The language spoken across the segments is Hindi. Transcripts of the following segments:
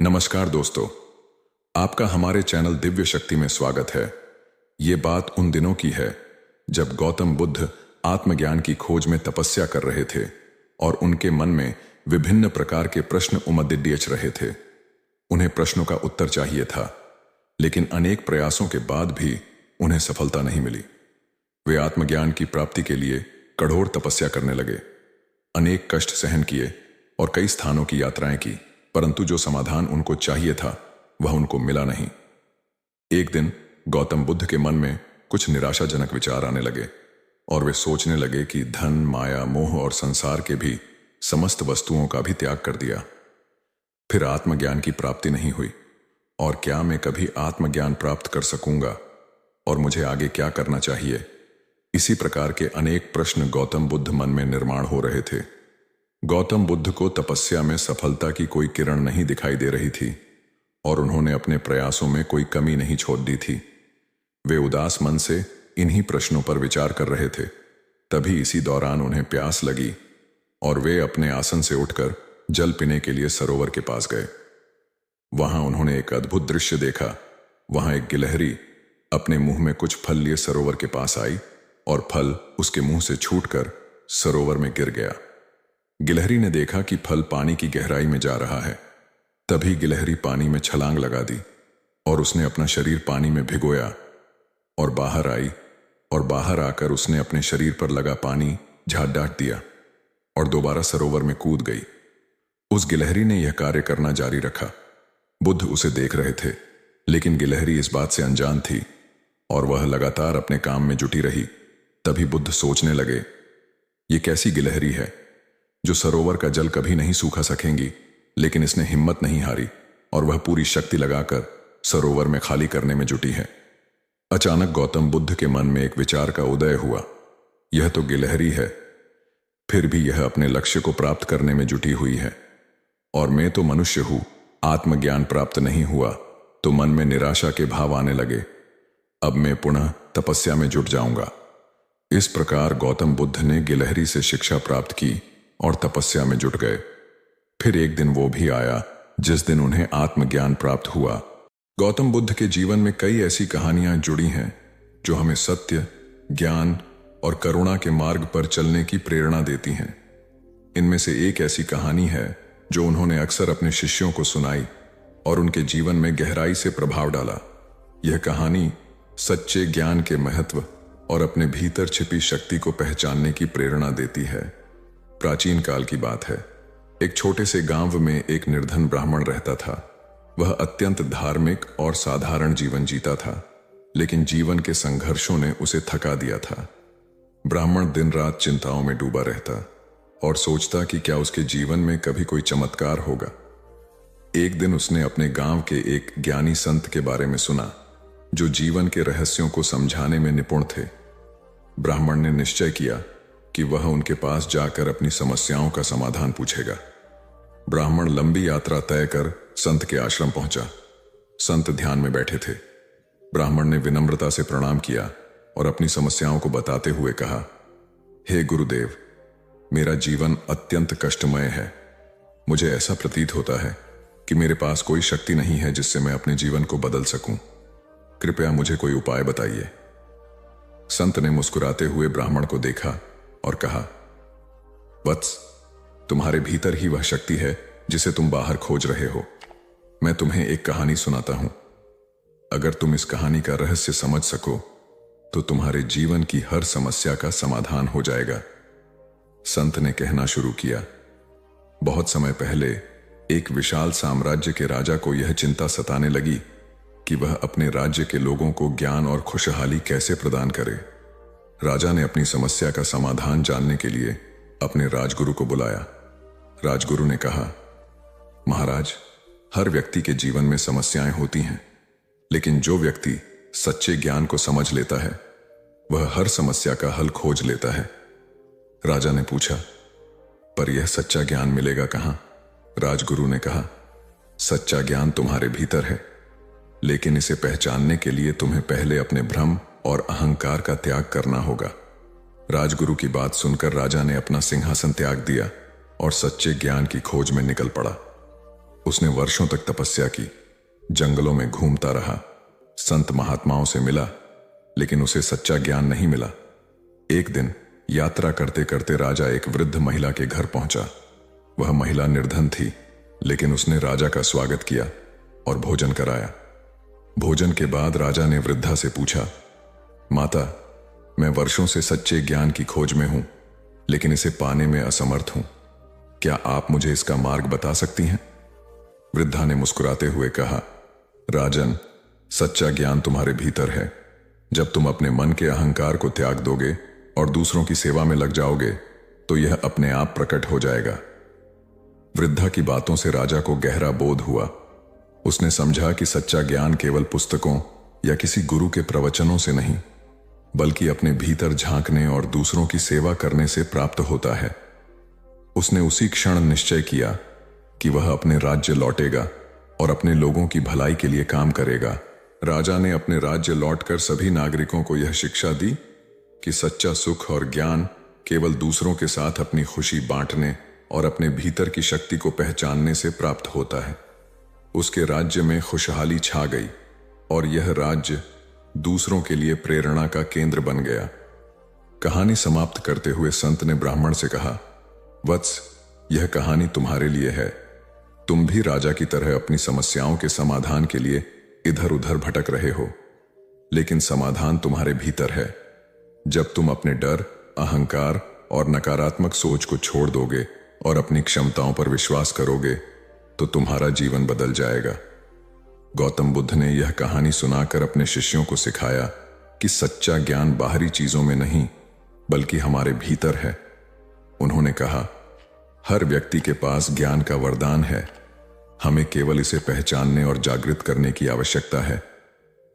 नमस्कार दोस्तों, आपका हमारे चैनल दिव्य शक्ति में स्वागत है। ये बात उन दिनों की है जब गौतम बुद्ध आत्मज्ञान की खोज में तपस्या कर रहे थे और उनके मन में विभिन्न प्रकार के प्रश्न उमड़ रहे थे। उन्हें प्रश्नों का उत्तर चाहिए था, लेकिन अनेक प्रयासों के बाद भी उन्हें सफलता नहीं मिली। वे आत्मज्ञान की प्राप्ति के लिए कठोर तपस्या करने लगे, अनेक कष्ट सहन किए और कई स्थानों की यात्राएं की, परंतु जो समाधान उनको चाहिए था वह उनको मिला नहीं। एक दिन गौतम बुद्ध के मन में कुछ निराशाजनक विचार आने लगे और वे सोचने लगे कि धन, माया, मोह और संसार के भी समस्त वस्तुओं का भी त्याग कर दिया, फिर आत्मज्ञान की प्राप्ति नहीं हुई। और क्या मैं कभी आत्मज्ञान प्राप्त कर सकूंगा और मुझे आगे क्या करना चाहिए? इसी प्रकार के अनेक प्रश्न गौतम बुद्ध मन में निर्माण हो रहे थे। गौतम बुद्ध को तपस्या में सफलता की कोई किरण नहीं दिखाई दे रही थी और उन्होंने अपने प्रयासों में कोई कमी नहीं छोड़ दी थी। वे उदास मन से इन्हीं प्रश्नों पर विचार कर रहे थे। तभी इसी दौरान उन्हें प्यास लगी और वे अपने आसन से उठकर जल पीने के लिए सरोवर के पास गए। वहां उन्होंने एक अद्भुत दृश्य देखा। वहां एक गिलहरी अपने मुंह में कुछ फल लिए सरोवर के पास आई और फल उसके मुंह से छूटकर सरोवर में गिर गया। गिलहरी ने देखा कि फल पानी की गहराई में जा रहा है। तभी गिलहरी पानी में छलांग लगा दी और उसने अपना शरीर पानी में भिगोया और बाहर आई, और बाहर आकर उसने अपने शरीर पर लगा पानी झाड़ डाट दिया और दोबारा सरोवर में कूद गई। उस गिलहरी ने यह कार्य करना जारी रखा। बुद्ध उसे देख रहे थे, लेकिन गिलहरी इस बात से अनजान थी और वह लगातार अपने काम में जुटी रही। तभी बुद्ध सोचने लगे, ये कैसी गिलहरी है जो सरोवर का जल कभी नहीं सूखा सकेंगी, लेकिन इसने हिम्मत नहीं हारी और वह पूरी शक्ति लगाकर सरोवर में खाली करने में जुटी है। अचानक गौतम बुद्ध के मन में एक विचार का उदय हुआ। यह तो गिलहरी है, फिर भी यह अपने लक्ष्य को प्राप्त करने में जुटी हुई है और मैं तो मनुष्य हूं। आत्मज्ञान प्राप्त नहीं हुआ तो मन में निराशा के भाव आने लगे। अब मैं पुनः तपस्या में जुट जाऊंगा। इस प्रकार गौतम बुद्ध ने गिलहरी से शिक्षा प्राप्त की और तपस्या में जुट गए। फिर एक दिन वो भी आया जिस दिन उन्हें आत्मज्ञान प्राप्त हुआ। गौतम बुद्ध के जीवन में कई ऐसी कहानियां जुड़ी हैं जो हमें सत्य, ज्ञान और करुणा के मार्ग पर चलने की प्रेरणा देती हैं। इनमें से एक ऐसी कहानी है जो उन्होंने अक्सर अपने शिष्यों को सुनाई और उनके जीवन में गहराई से प्रभाव डाला। यह कहानी सच्चे ज्ञान के महत्व और अपने भीतर छिपी शक्ति को पहचानने की प्रेरणा देती है। प्राचीन काल की बात है। एक छोटे से गांव में एक निर्धन ब्राह्मण रहता था। वह अत्यंत धार्मिक और साधारण जीवन जीता था, लेकिन जीवन के संघर्षों ने उसे थका दिया था। ब्राह्मण दिन रात चिंताओं में डूबा रहता और सोचता कि क्या उसके जीवन में कभी कोई चमत्कार होगा। एक दिन उसने अपने गांव के एक ज्ञानी संत के बारे में सुना जो जीवन के रहस्यों को समझाने में निपुण थे। ब्राह्मण ने निश्चय किया कि वह उनके पास जाकर अपनी समस्याओं का समाधान पूछेगा। ब्राह्मण लंबी यात्रा तय कर संत के आश्रम पहुंचा। संत ध्यान में बैठे थे। ब्राह्मण ने विनम्रता से प्रणाम किया और अपनी समस्याओं को बताते हुए कहा, हे गुरुदेव, मेरा जीवन अत्यंत कष्टमय है। मुझे ऐसा प्रतीत होता है कि मेरे पास कोई शक्ति नहीं है जिससे मैं अपने जीवन को बदल सकूं। कृपया मुझे कोई उपाय बताइए। संत ने मुस्कुराते हुए ब्राह्मण को देखा और कहा, वत्स, तुम्हारे भीतर ही वह शक्ति है जिसे तुम बाहर खोज रहे हो। मैं तुम्हें एक कहानी सुनाता हूं। अगर तुम इस कहानी का रहस्य समझ सको तो तुम्हारे जीवन की हर समस्या का समाधान हो जाएगा। संत ने कहना शुरू किया, बहुत समय पहले एक विशाल साम्राज्य के राजा को यह चिंता सताने लगी कि वह अपने राज्य के लोगों को ज्ञान और खुशहाली कैसे प्रदान करे। राजा ने अपनी समस्या का समाधान जानने के लिए अपने राजगुरु को बुलाया। राजगुरु ने कहा, महाराज, हर व्यक्ति के जीवन में समस्याएं होती हैं, लेकिन जो व्यक्ति सच्चे ज्ञान को समझ लेता है वह हर समस्या का हल खोज लेता है। राजा ने पूछा, पर यह सच्चा ज्ञान मिलेगा कहां? राजगुरु ने कहा, सच्चा ज्ञान तुम्हारे भीतर है, लेकिन इसे पहचानने के लिए तुम्हें पहले अपने भ्रम और अहंकार का त्याग करना होगा। राजगुरु की बात सुनकर राजा ने अपना सिंहासन त्याग दिया और सच्चे ज्ञान की खोज में निकल पड़ा। उसने वर्षों तक तपस्या की, जंगलों में घूमता रहा, संत महात्माओं से मिला, लेकिन उसे सच्चा ज्ञान नहीं मिला। एक दिन यात्रा करते करते राजा एक वृद्ध महिला के घर पहुंचा। वह महिला निर्धन थी, लेकिन उसने राजा का स्वागत किया और भोजन कराया। भोजन के बाद राजा ने वृद्धा से पूछा, माता, मैं वर्षों से सच्चे ज्ञान की खोज में हूं, लेकिन इसे पाने में असमर्थ हूं। क्या आप मुझे इसका मार्ग बता सकती हैं? वृद्धा ने मुस्कुराते हुए कहा, राजन, सच्चा ज्ञान तुम्हारे भीतर है। जब तुम अपने मन के अहंकार को त्याग दोगे और दूसरों की सेवा में लग जाओगे, तो यह अपने आप प्रकट हो जाएगा। वृद्धा की बातों से राजा को गहरा बोध हुआ। उसने समझा कि सच्चा ज्ञान केवल पुस्तकों या किसी गुरु के प्रवचनों से नहीं, बल्कि अपने भीतर झांकने और दूसरों की सेवा करने से प्राप्त होता है। उसने उसी क्षण निश्चय किया कि वह अपने राज्य लौटेगा और अपने लोगों की भलाई के लिए काम करेगा। राजा ने अपने राज्य लौटकर सभी नागरिकों को यह शिक्षा दी कि सच्चा सुख और ज्ञान केवल दूसरों के साथ अपनी खुशी बांटने और अपने भीतर की शक्ति को पहचानने से प्राप्त होता है। उसके राज्य में खुशहाली छा गई और यह राज्य दूसरों के लिए प्रेरणा का केंद्र बन गया। कहानी समाप्त करते हुए संत ने ब्राह्मण से कहा, वत्स, यह कहानी तुम्हारे लिए है। तुम भी राजा की तरह अपनी समस्याओं के समाधान के लिए इधर उधर भटक रहे हो, लेकिन समाधान तुम्हारे भीतर है। जब तुम अपने डर, अहंकार और नकारात्मक सोच को छोड़ दोगे और अपनी क्षमताओं पर विश्वास करोगे, तो तुम्हारा जीवन बदल जाएगा। गौतम बुद्ध ने यह कहानी सुनाकर अपने शिष्यों को सिखाया कि सच्चा ज्ञान बाहरी चीजों में नहीं, बल्कि हमारे भीतर है। उन्होंने कहा, हर व्यक्ति के पास ज्ञान का वरदान है। हमें केवल इसे पहचानने और जागृत करने की आवश्यकता है।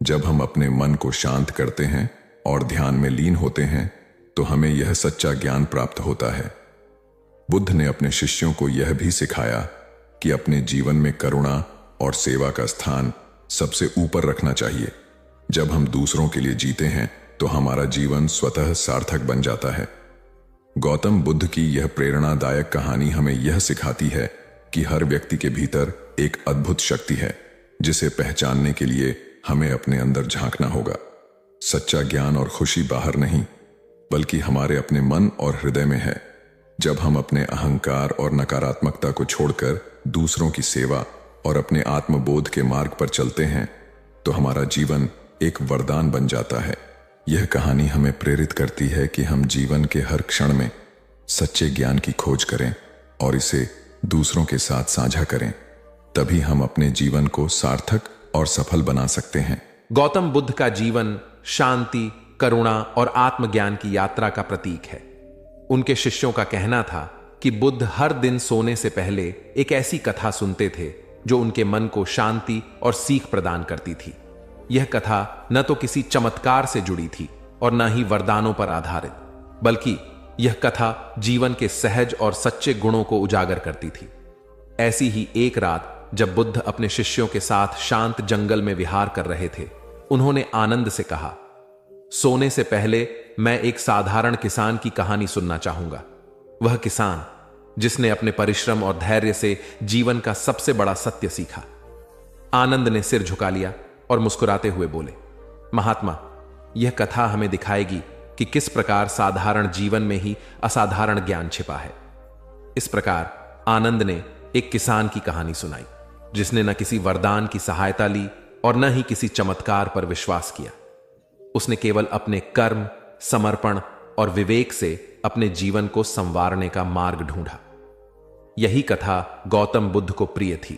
जब हम अपने मन को शांत करते हैं और ध्यान में लीन होते हैं, तो हमें यह सच्चा ज्ञान प्राप्त होता है। बुद्ध ने अपने शिष्यों को यह भी सिखाया कि अपने जीवन में करुणा और सेवा का स्थान सबसे ऊपर रखना चाहिए। जब हम दूसरों के लिए जीते हैं, तो हमारा जीवन स्वतः सार्थक बन जाता है। गौतम बुद्ध की यह प्रेरणादायक कहानी हमें यह सिखाती है कि हर व्यक्ति के भीतर एक अद्भुत शक्ति है, जिसे पहचानने के लिए हमें अपने अंदर झांकना होगा। सच्चा ज्ञान और खुशी बाहर नहीं, बल्कि हमारे अपने मन और हृदय में है। जब हम अपने अहंकार और नकारात्मकता को छोड़कर दूसरों की सेवा और अपने आत्मबोध के मार्ग पर चलते हैं, तो हमारा जीवन एक वरदान बन जाता है। यह कहानी हमें प्रेरित करती है कि हम जीवन के हर क्षण में सच्चे ज्ञान की खोज करें और इसे दूसरों के साथ साझा करें। तभी हम अपने जीवन को सार्थक और सफल बना सकते हैं। गौतम बुद्ध का जीवन शांति, करुणा और आत्मज्ञान की यात्रा का प्रतीक है। उनके शिष्यों का कहना था कि बुद्ध हर दिन सोने से पहले एक ऐसी कथा सुनते थे जो उनके मन को शांति और सीख प्रदान करती थी। यह कथा न तो किसी चमत्कार से जुड़ी थी और न ही वरदानों पर आधारित, बल्कि यह कथा जीवन के सहज और सच्चे गुणों को उजागर करती थी। ऐसी ही एक रात जब बुद्ध अपने शिष्यों के साथ शांत जंगल में विहार कर रहे थे, उन्होंने आनंद से कहा, सोने से पहले मैं एक साधारण किसान की कहानी सुनना चाहूंगा। वह किसान जिसने अपने परिश्रम और धैर्य से जीवन का सबसे बड़ा सत्य सीखा। आनंद ने सिर झुका लिया और मुस्कुराते हुए बोले, महात्मा, यह कथा हमें दिखाएगी कि किस प्रकार साधारण जीवन में ही असाधारण ज्ञान छिपा है। इस प्रकार आनंद ने एक किसान की कहानी सुनाई, जिसने न किसी वरदान की सहायता ली और न ही किसी चमत्कार पर विश्वास किया। उसने केवल अपने कर्म, समर्पण और विवेक से अपने जीवन को संवारने का मार्ग ढूंढा। यही कथा गौतम बुद्ध को प्रिय थी,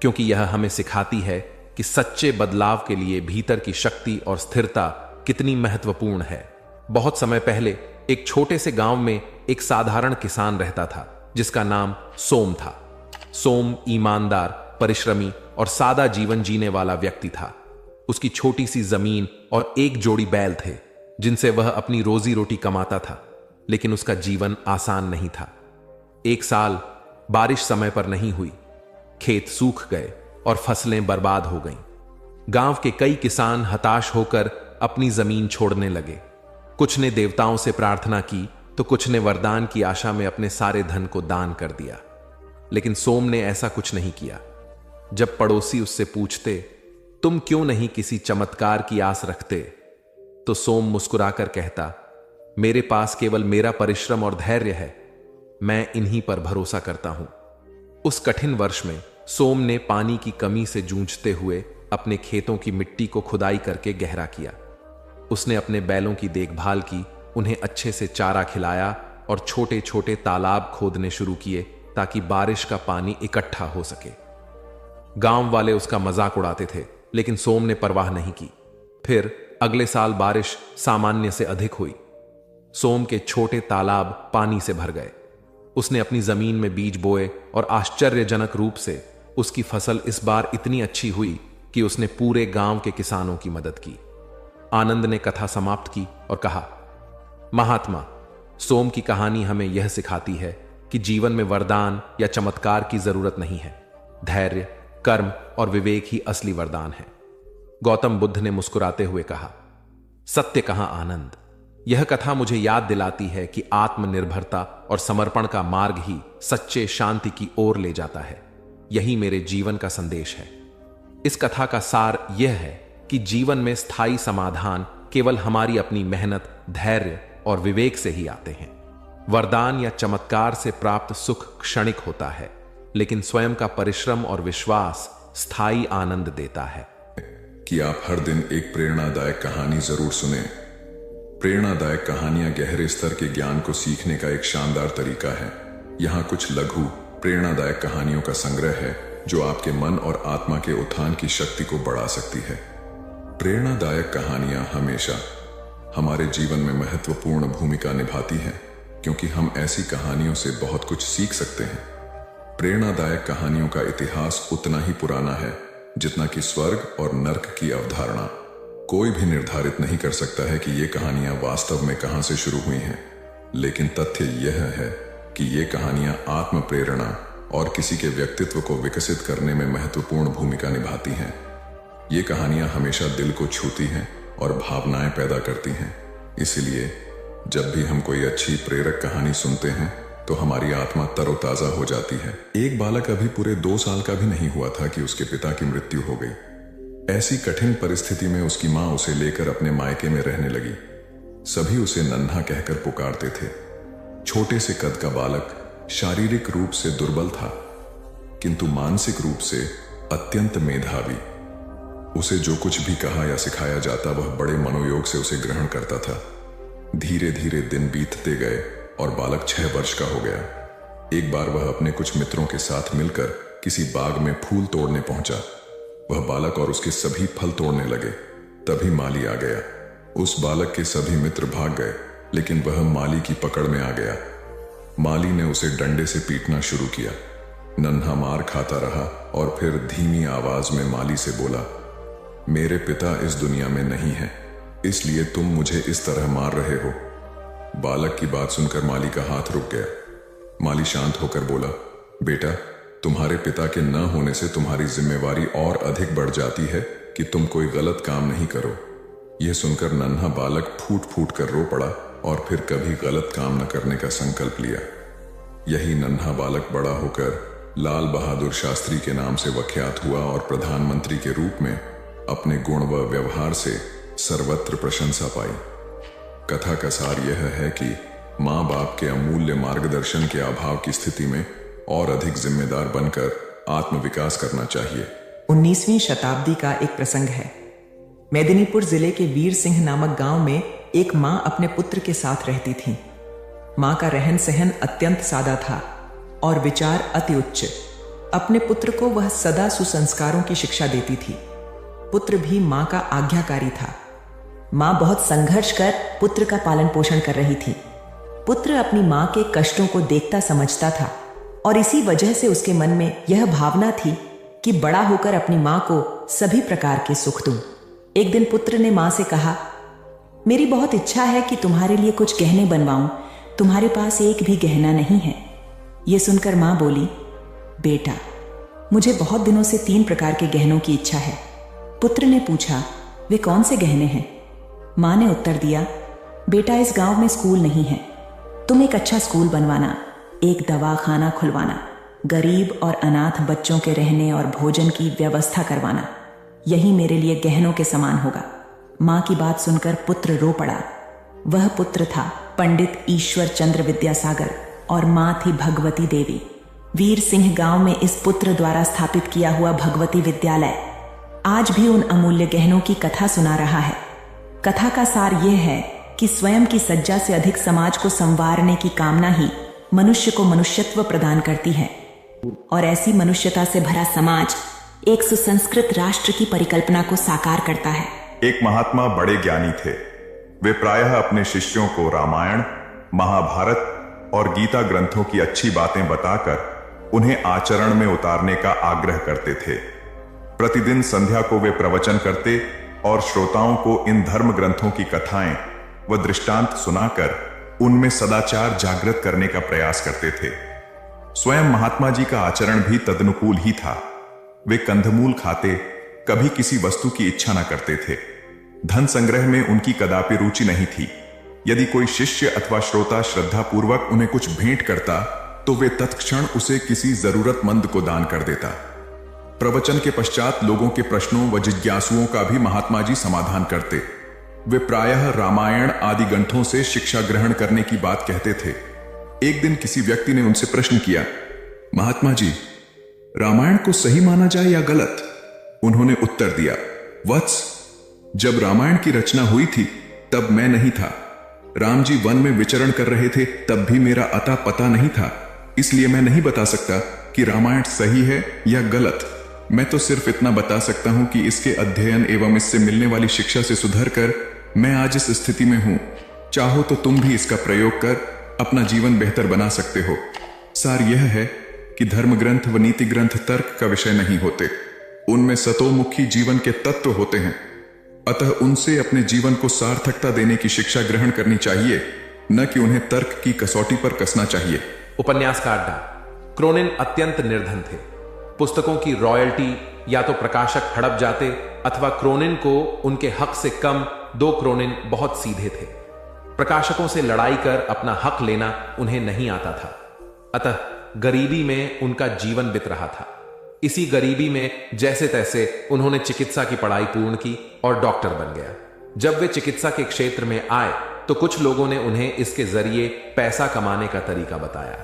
क्योंकि यह हमें सिखाती है कि सच्चे बदलाव के लिए भीतर की शक्ति और स्थिरता कितनी महत्वपूर्ण है। बहुत समय पहले एक छोटे से गांव में एक साधारण किसान रहता था, जिसका नाम सोम था। सोम ईमानदार, परिश्रमी और सादा जीवन जीने वाला व्यक्ति था। उसकी छोटी सी जमीन और एक जोड़ी बैल थे, जिनसे वह अपनी रोजी रोटी कमाता था, लेकिन उसका जीवन आसान नहीं था। एक साल बारिश समय पर नहीं हुई, खेत सूख गए और फसलें बर्बाद हो गईं। गांव के कई किसान हताश होकर अपनी जमीन छोड़ने लगे। कुछ ने देवताओं से प्रार्थना की, तो कुछ ने वरदान की आशा में अपने सारे धन को दान कर दिया। लेकिन सोम ने ऐसा कुछ नहीं किया। जब पड़ोसी उससे पूछते, तुम क्यों नहीं किसी चमत्कार की आस रखते, तो सोम मुस्कुराकर कहता, मेरे पास केवल मेरा परिश्रम और धैर्य है, मैं इन्हीं पर भरोसा करता हूं। उस कठिन वर्ष में सोम ने पानी की कमी से जूझते हुए अपने खेतों की मिट्टी को खुदाई करके गहरा किया। उसने अपने बैलों की देखभाल की, उन्हें अच्छे से चारा खिलाया और छोटे छोटे तालाब खोदने शुरू किए ताकि बारिश का पानी इकट्ठा हो सके। गांव वाले उसका मजाक उड़ाते थे, लेकिन सोम ने परवाह नहीं की। फिर अगले साल बारिश सामान्य से अधिक हुई। सोम के छोटे तालाब पानी से भर गए। उसने अपनी जमीन में बीज बोए और आश्चर्यजनक रूप से उसकी फसल इस बार इतनी अच्छी हुई कि उसने पूरे गांव के किसानों की मदद की। आनंद ने कथा समाप्त की और कहा, महात्मा, सोम की कहानी हमें यह सिखाती है कि जीवन में वरदान या चमत्कार की जरूरत नहीं है। धैर्य, कर्म और विवेक ही असली वरदान है। गौतम बुद्ध ने मुस्कुराते हुए कहा, सत्य कहां आनंद। यह कथा मुझे याद दिलाती है कि आत्मनिर्भरता और समर्पण का मार्ग ही सच्चे शांति की ओर ले जाता है। यही मेरे जीवन का संदेश है। इस कथा का सार यह है कि जीवन में स्थायी समाधान केवल हमारी अपनी मेहनत, धैर्य और विवेक से ही आते हैं। वरदान या चमत्कार से प्राप्त सुख क्षणिक होता है, लेकिन स्वयं का परिश्रम और विश्वास स्थायी आनंद देता है। कि आप हर दिन एक प्रेरणादायक कहानी जरूर सुने। प्रेरणादायक कहानियां गहरे स्तर के ज्ञान को सीखने का एक शानदार तरीका है। यहाँ कुछ लघु प्रेरणादायक कहानियों का संग्रह है जो आपके मन और आत्मा के उत्थान की शक्ति को बढ़ा सकती है। प्रेरणादायक कहानियां हमेशा हमारे जीवन में महत्वपूर्ण भूमिका निभाती हैं, क्योंकि हम ऐसी कहानियों से बहुत कुछ सीख सकते हैं। प्रेरणादायक कहानियों का इतिहास उतना ही पुराना है जितना कि स्वर्ग और नर्क की अवधारणा। कोई भी निर्धारित नहीं कर सकता है कि ये कहानियां वास्तव में कहां से शुरू हुई हैं, लेकिन तथ्य यह है कि ये कहानियां आत्म प्रेरणा और किसी के व्यक्तित्व को विकसित करने में महत्वपूर्ण भूमिका निभाती हैं। ये कहानियां हमेशा दिल को छूती हैं और भावनाएं पैदा करती हैं। इसलिए जब भी हम कोई अच्छी प्रेरक कहानी सुनते हैं तो हमारी आत्मा तरोताजा हो जाती है। एक बालक अभी पूरे 2 साल का भी नहीं हुआ था कि उसके पिता की मृत्यु हो गई। ऐसी कठिन परिस्थिति में उसकी मां उसे लेकर अपने मायके में रहने लगी। सभी उसे नन्हा कहकर पुकारते थे। छोटे से कद का बालक शारीरिक रूप से दुर्बल था, किंतु मानसिक रूप से अत्यंत मेधावी। उसे जो कुछ भी कहा या सिखाया जाता वह बड़े मनोयोग से उसे ग्रहण करता था। धीरे धीरे दिन बीतते गए और बालक 6 वर्ष का हो गया। एक बार वह अपने कुछ मित्रों के साथ मिलकर किसी बाग में फूल तोड़ने पहुंचा। वह बालक और उसके सभी फल तोड़ने लगे। तभी माली आ गया। उस बालक के सभी मित्र भाग गए, लेकिन वह माली की पकड़ में आ गया। माली ने उसे डंडे से पीटना शुरू किया। नन्हा मार खाता रहा और फिर धीमी आवाज में माली से बोला, मेरे पिता इस दुनिया में नहीं है, इसलिए तुम मुझे इस तरह मार रहे हो। बालक की बात सुनकर माली का हाथ रुक गया। माली शांत होकर बोला, बेटा, तुम्हारे पिता के न होने से तुम्हारी जिम्मेवारी और अधिक बढ़ जाती है कि तुम कोई गलत काम नहीं करो। यह सुनकर नन्हा बालक फूट फूट कर रो पड़ा और फिर कभी गलत काम न करने का संकल्प लिया। यही नन्हा बालक बड़ा होकर लाल बहादुर शास्त्री के नाम से विख्यात हुआ और प्रधानमंत्री के रूप में अपने गुण व व्यवहार से सर्वत्र प्रशंसा पाई। कथा का सार यह है कि माँ बाप के अमूल्य मार्गदर्शन के अभाव की स्थिति में और अधिक जिम्मेदार बनकर आत्मविकास करना चाहिए। 19वीं शताब्दी का एक प्रसंग है। मेदिनीपुर जिले के वीर सिंह नामक गांव में एक मां अपने पुत्र के साथ रहती थी। मां का रहन सहन अत्यंत सादा था और विचार अति उच्च। अपने पुत्र को वह सदा सुसंस्कारों की शिक्षा देती थी। पुत्र भी मां का आज्ञाकारी था। मां बहुत संघर्ष कर पुत्र का पालन पोषण कर रही थी। पुत्र अपनी मां के कष्टों को देखता समझता था और इसी वजह से उसके मन में यह भावना थी कि बड़ा होकर अपनी मां को सभी प्रकार के सुख दूं। एक दिन पुत्र ने मां से कहा, मेरी बहुत इच्छा है कि तुम्हारे लिए कुछ गहने बनवाऊं, तुम्हारे पास एक भी गहना नहीं है। यह सुनकर मां बोली, बेटा, मुझे बहुत दिनों से 3 प्रकार के गहनों की इच्छा है। पुत्र ने पूछा, वे कौन से गहने हैं? मां ने उत्तर दिया, बेटा, इस गांव में स्कूल नहीं है, तुम एक अच्छा स्कूल बनवाना, एक दवाखाना खुलवाना गरीब और अनाथ बच्चों के रहने और भोजन की व्यवस्था करवाना, यही मेरे लिए गहनों के समान होगा। मां की बात सुनकर पुत्र रो पड़ा। वह पुत्र था पंडित ईश्वर चंद्र विद्यासागर और मां थी भगवती देवी। वीर सिंह गांव में इस पुत्र द्वारा स्थापित किया हुआ भगवती विद्यालय आज भी उन अमूल्य गहनों की कथा सुना रहा है। कथा का सार यह है कि स्वयं की सज्जा से अधिक समाज को संवारने की कामना ही मनुष्य को मनुष्यत्व प्रदान करती है, और ऐसी मनुष्यता से भरा समाज एक सुसंस्कृत राष्ट्र की परिकल्पना को साकार करता है। एक महात्मा बड़े ज्ञानी थे। वे प्रायः अपने शिष्यों को रामायण, महाभारत और गीता ग्रंथों की अच्छी बातें बताकर उन्हें आचरण में उतारने का आग्रह करते थे। प्रतिदिन संध्या को वे प्रवचन करते और श्रोताओं को इन धर्म ग्रंथों की कथाएं व दृष्टांत सुनाकर उनमें सदाचार जागृत करने का प्रयास करते थे। स्वयं महात्मा जी का आचरण भी तदनुकूल ही था। वे कंदमूल खाते, कभी किसी वस्तु की इच्छा न करते थे। धन संग्रह में उनकी कदापि रुचि नहीं थी। यदि कोई शिष्य अथवा श्रोता श्रद्धापूर्वक उन्हें कुछ भेंट करता तो वे तत्क्षण उसे किसी जरूरतमंद को दान कर देता। प्रवचन के पश्चात लोगों के प्रश्नों व जिज्ञासुओं का भी महात्मा जी समाधान करते। वे प्रायः रामायण आदि ग्रंथों से शिक्षा ग्रहण करने की बात कहते थे। एक दिन किसी व्यक्ति ने उनसे प्रश्न किया, महात्मा जी, रामायण को सही माना जाए या गलत? उन्होंने उत्तर दिया, वत्स, जब रामायण की रचना हुई थी तब मैं नहीं था। राम जी वन में विचरण कर रहे थे, तब भी मेरा अता पता नहीं था। इसलिए मैं नहीं बता सकता कि रामायण सही है या गलत। मैं तो सिर्फ इतना बता सकता हूं कि इसके अध्ययन एवं इससे मिलने वाली शिक्षा से सुधर कर मैं आज इस स्थिति में हूं। चाहो तो तुम भी इसका प्रयोग कर अपना जीवन बेहतर बना सकते हो। सार यह है कि धर्म ग्रंथ व नीति ग्रंथ तर्क का विषय नहीं होते। उनमें सतोमुखी जीवन के तत्व होते हैं। अतः उनसे अपने जीवन को सार्थकता देने की शिक्षा ग्रहण करनी चाहिए, न कि उन्हें तर्क की कसौटी पर कसना चाहिए। उपन्यासकार डा क्रोनिन अत्यंत निर्धन थे। पुस्तकों की रॉयल्टी या तो प्रकाशक हड़प जाते अथवा क्रोनिन को उनके हक से कम 2 क्रोनिन बहुत सीधे थे। प्रकाशकों से लड़ाई कर अपना हक लेना उन्हें नहीं आता था। अतः गरीबी में उनका जीवन बीत रहा था। इसी गरीबी में जैसे तैसे उन्होंने चिकित्सा की पढ़ाई पूर्ण की और डॉक्टर बन गया। जब वे चिकित्सा के क्षेत्र में आए तो कुछ लोगों ने उन्हें इसके जरिए पैसा कमाने का तरीका बताया।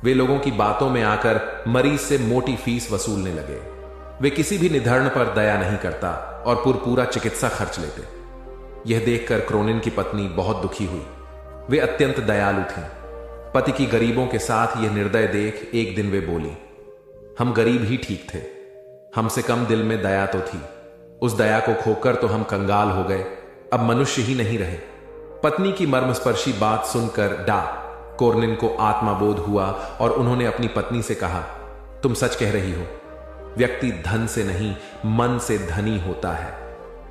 वे लोगों की बातों में आकर मरीज से मोटी फीस वसूलने लगे। वे किसी भी निधन पर दया नहीं करता और पूरा चिकित्सा खर्च लेते। यह देखकर क्रोनिन की पत्नी बहुत दुखी हुई। वे अत्यंत दयालु थीं। पति की गरीबों के साथ यह निर्दय देख एक दिन वे बोली, हम गरीब ही ठीक थे, हमसे कम दिल में दया तो थी। उस दया को खोकर तो हम कंगाल हो गए, अब मनुष्य ही नहीं रहे। पत्नी की मर्मस्पर्शी बात सुनकर डा क्रोनिन को आत्मबोध हुआ और उन्होंने अपनी पत्नी से कहा, तुम सच कह रही हो। व्यक्ति धन से नहीं मन से धनी होता है।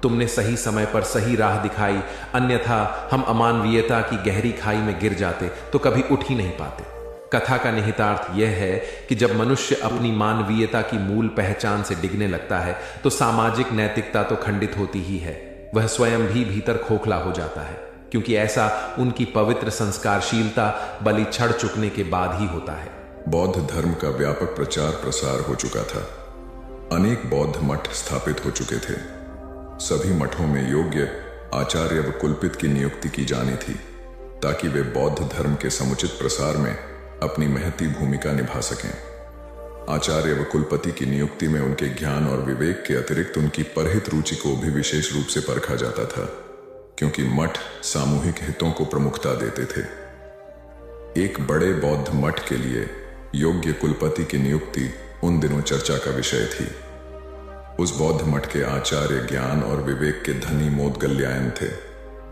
तुमने सही समय पर सही राह दिखाई, अन्यथा हम अमानवीयता की गहरी खाई में गिर जाते तो कभी उठ ही नहीं पाते। कथा का निहितार्थ यह है कि जब मनुष्य अपनी मानवीयता की मूल पहचान से डिगने लगता है तो सामाजिक नैतिकता तो खंडित होती ही है, वह स्वयं भी भीतर खोखला हो जाता है, क्योंकि ऐसा उनकी पवित्र संस्कारशीलता बलि चढ़ चुकने के बाद ही होता है। बौद्ध धर्म का व्यापक प्रचार प्रसार हो चुका था। अनेक बौद्ध मठ स्थापित हो चुके थे। सभी मठों में योग्य आचार्य व कुलपित की नियुक्ति की जानी थी ताकि वे बौद्ध धर्म के समुचित प्रसार में अपनी महती भूमिका निभा सकें। आचार्य व कुलपति की नियुक्ति में उनके ज्ञान और विवेक के अतिरिक्त उनकी परहित रुचि को भी विशेष रूप से परखा जाता था, क्योंकि मठ सामूहिक हितों को प्रमुखता देते थे। एक बड़े बौद्ध मठ के लिए योग्य कुलपति की नियुक्ति उन दिनों चर्चा का विषय थी। उस बौद्ध मठ के आचार्य ज्ञान और विवेक के धनी मोदगल्यायन थे।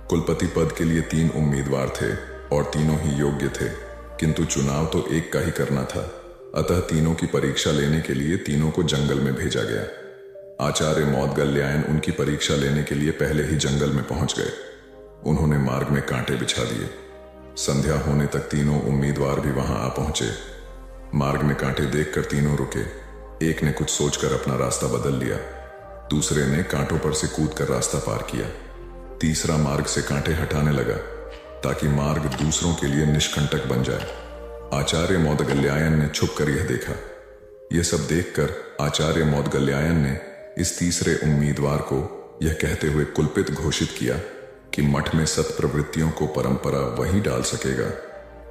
कुलपति पद के लिए 3 उम्मीदवार थे और तीनों ही योग्य थे, किंतु चुनाव तो एक का ही करना था। अतः तीनों की परीक्षा लेने के लिए तीनों को जंगल में भेजा गया। आचार्य मोदगल्यायन उनकी परीक्षा लेने के लिए पहले ही जंगल में पहुंच गए। उन्होंने मार्ग में कांटे बिछा दिए। संध्या होने तक तीनों उम्मीदवार भी वहां आ पहुंचे। मार्ग में कांटे देखकर तीनों रुके। एक ने कुछ सोचकर अपना रास्ता बदल लिया, दूसरे ने कांटों पर से कूदकर रास्ता पार किया, तीसरा मार्ग से कांटे हटाने लगा ताकि मार्ग दूसरों के लिए निष्कंटक बन जाए। आचार्य मोदगल्यायन ने छुपकर यह देखा। यह सब देखकर आचार्य मौदगल्यायन ने इस तीसरे उम्मीदवार को यह कहते हुए कुलपित घोषित किया कि मठ में सत्प्रवृत्तियों को परंपरा वही डाल सकेगा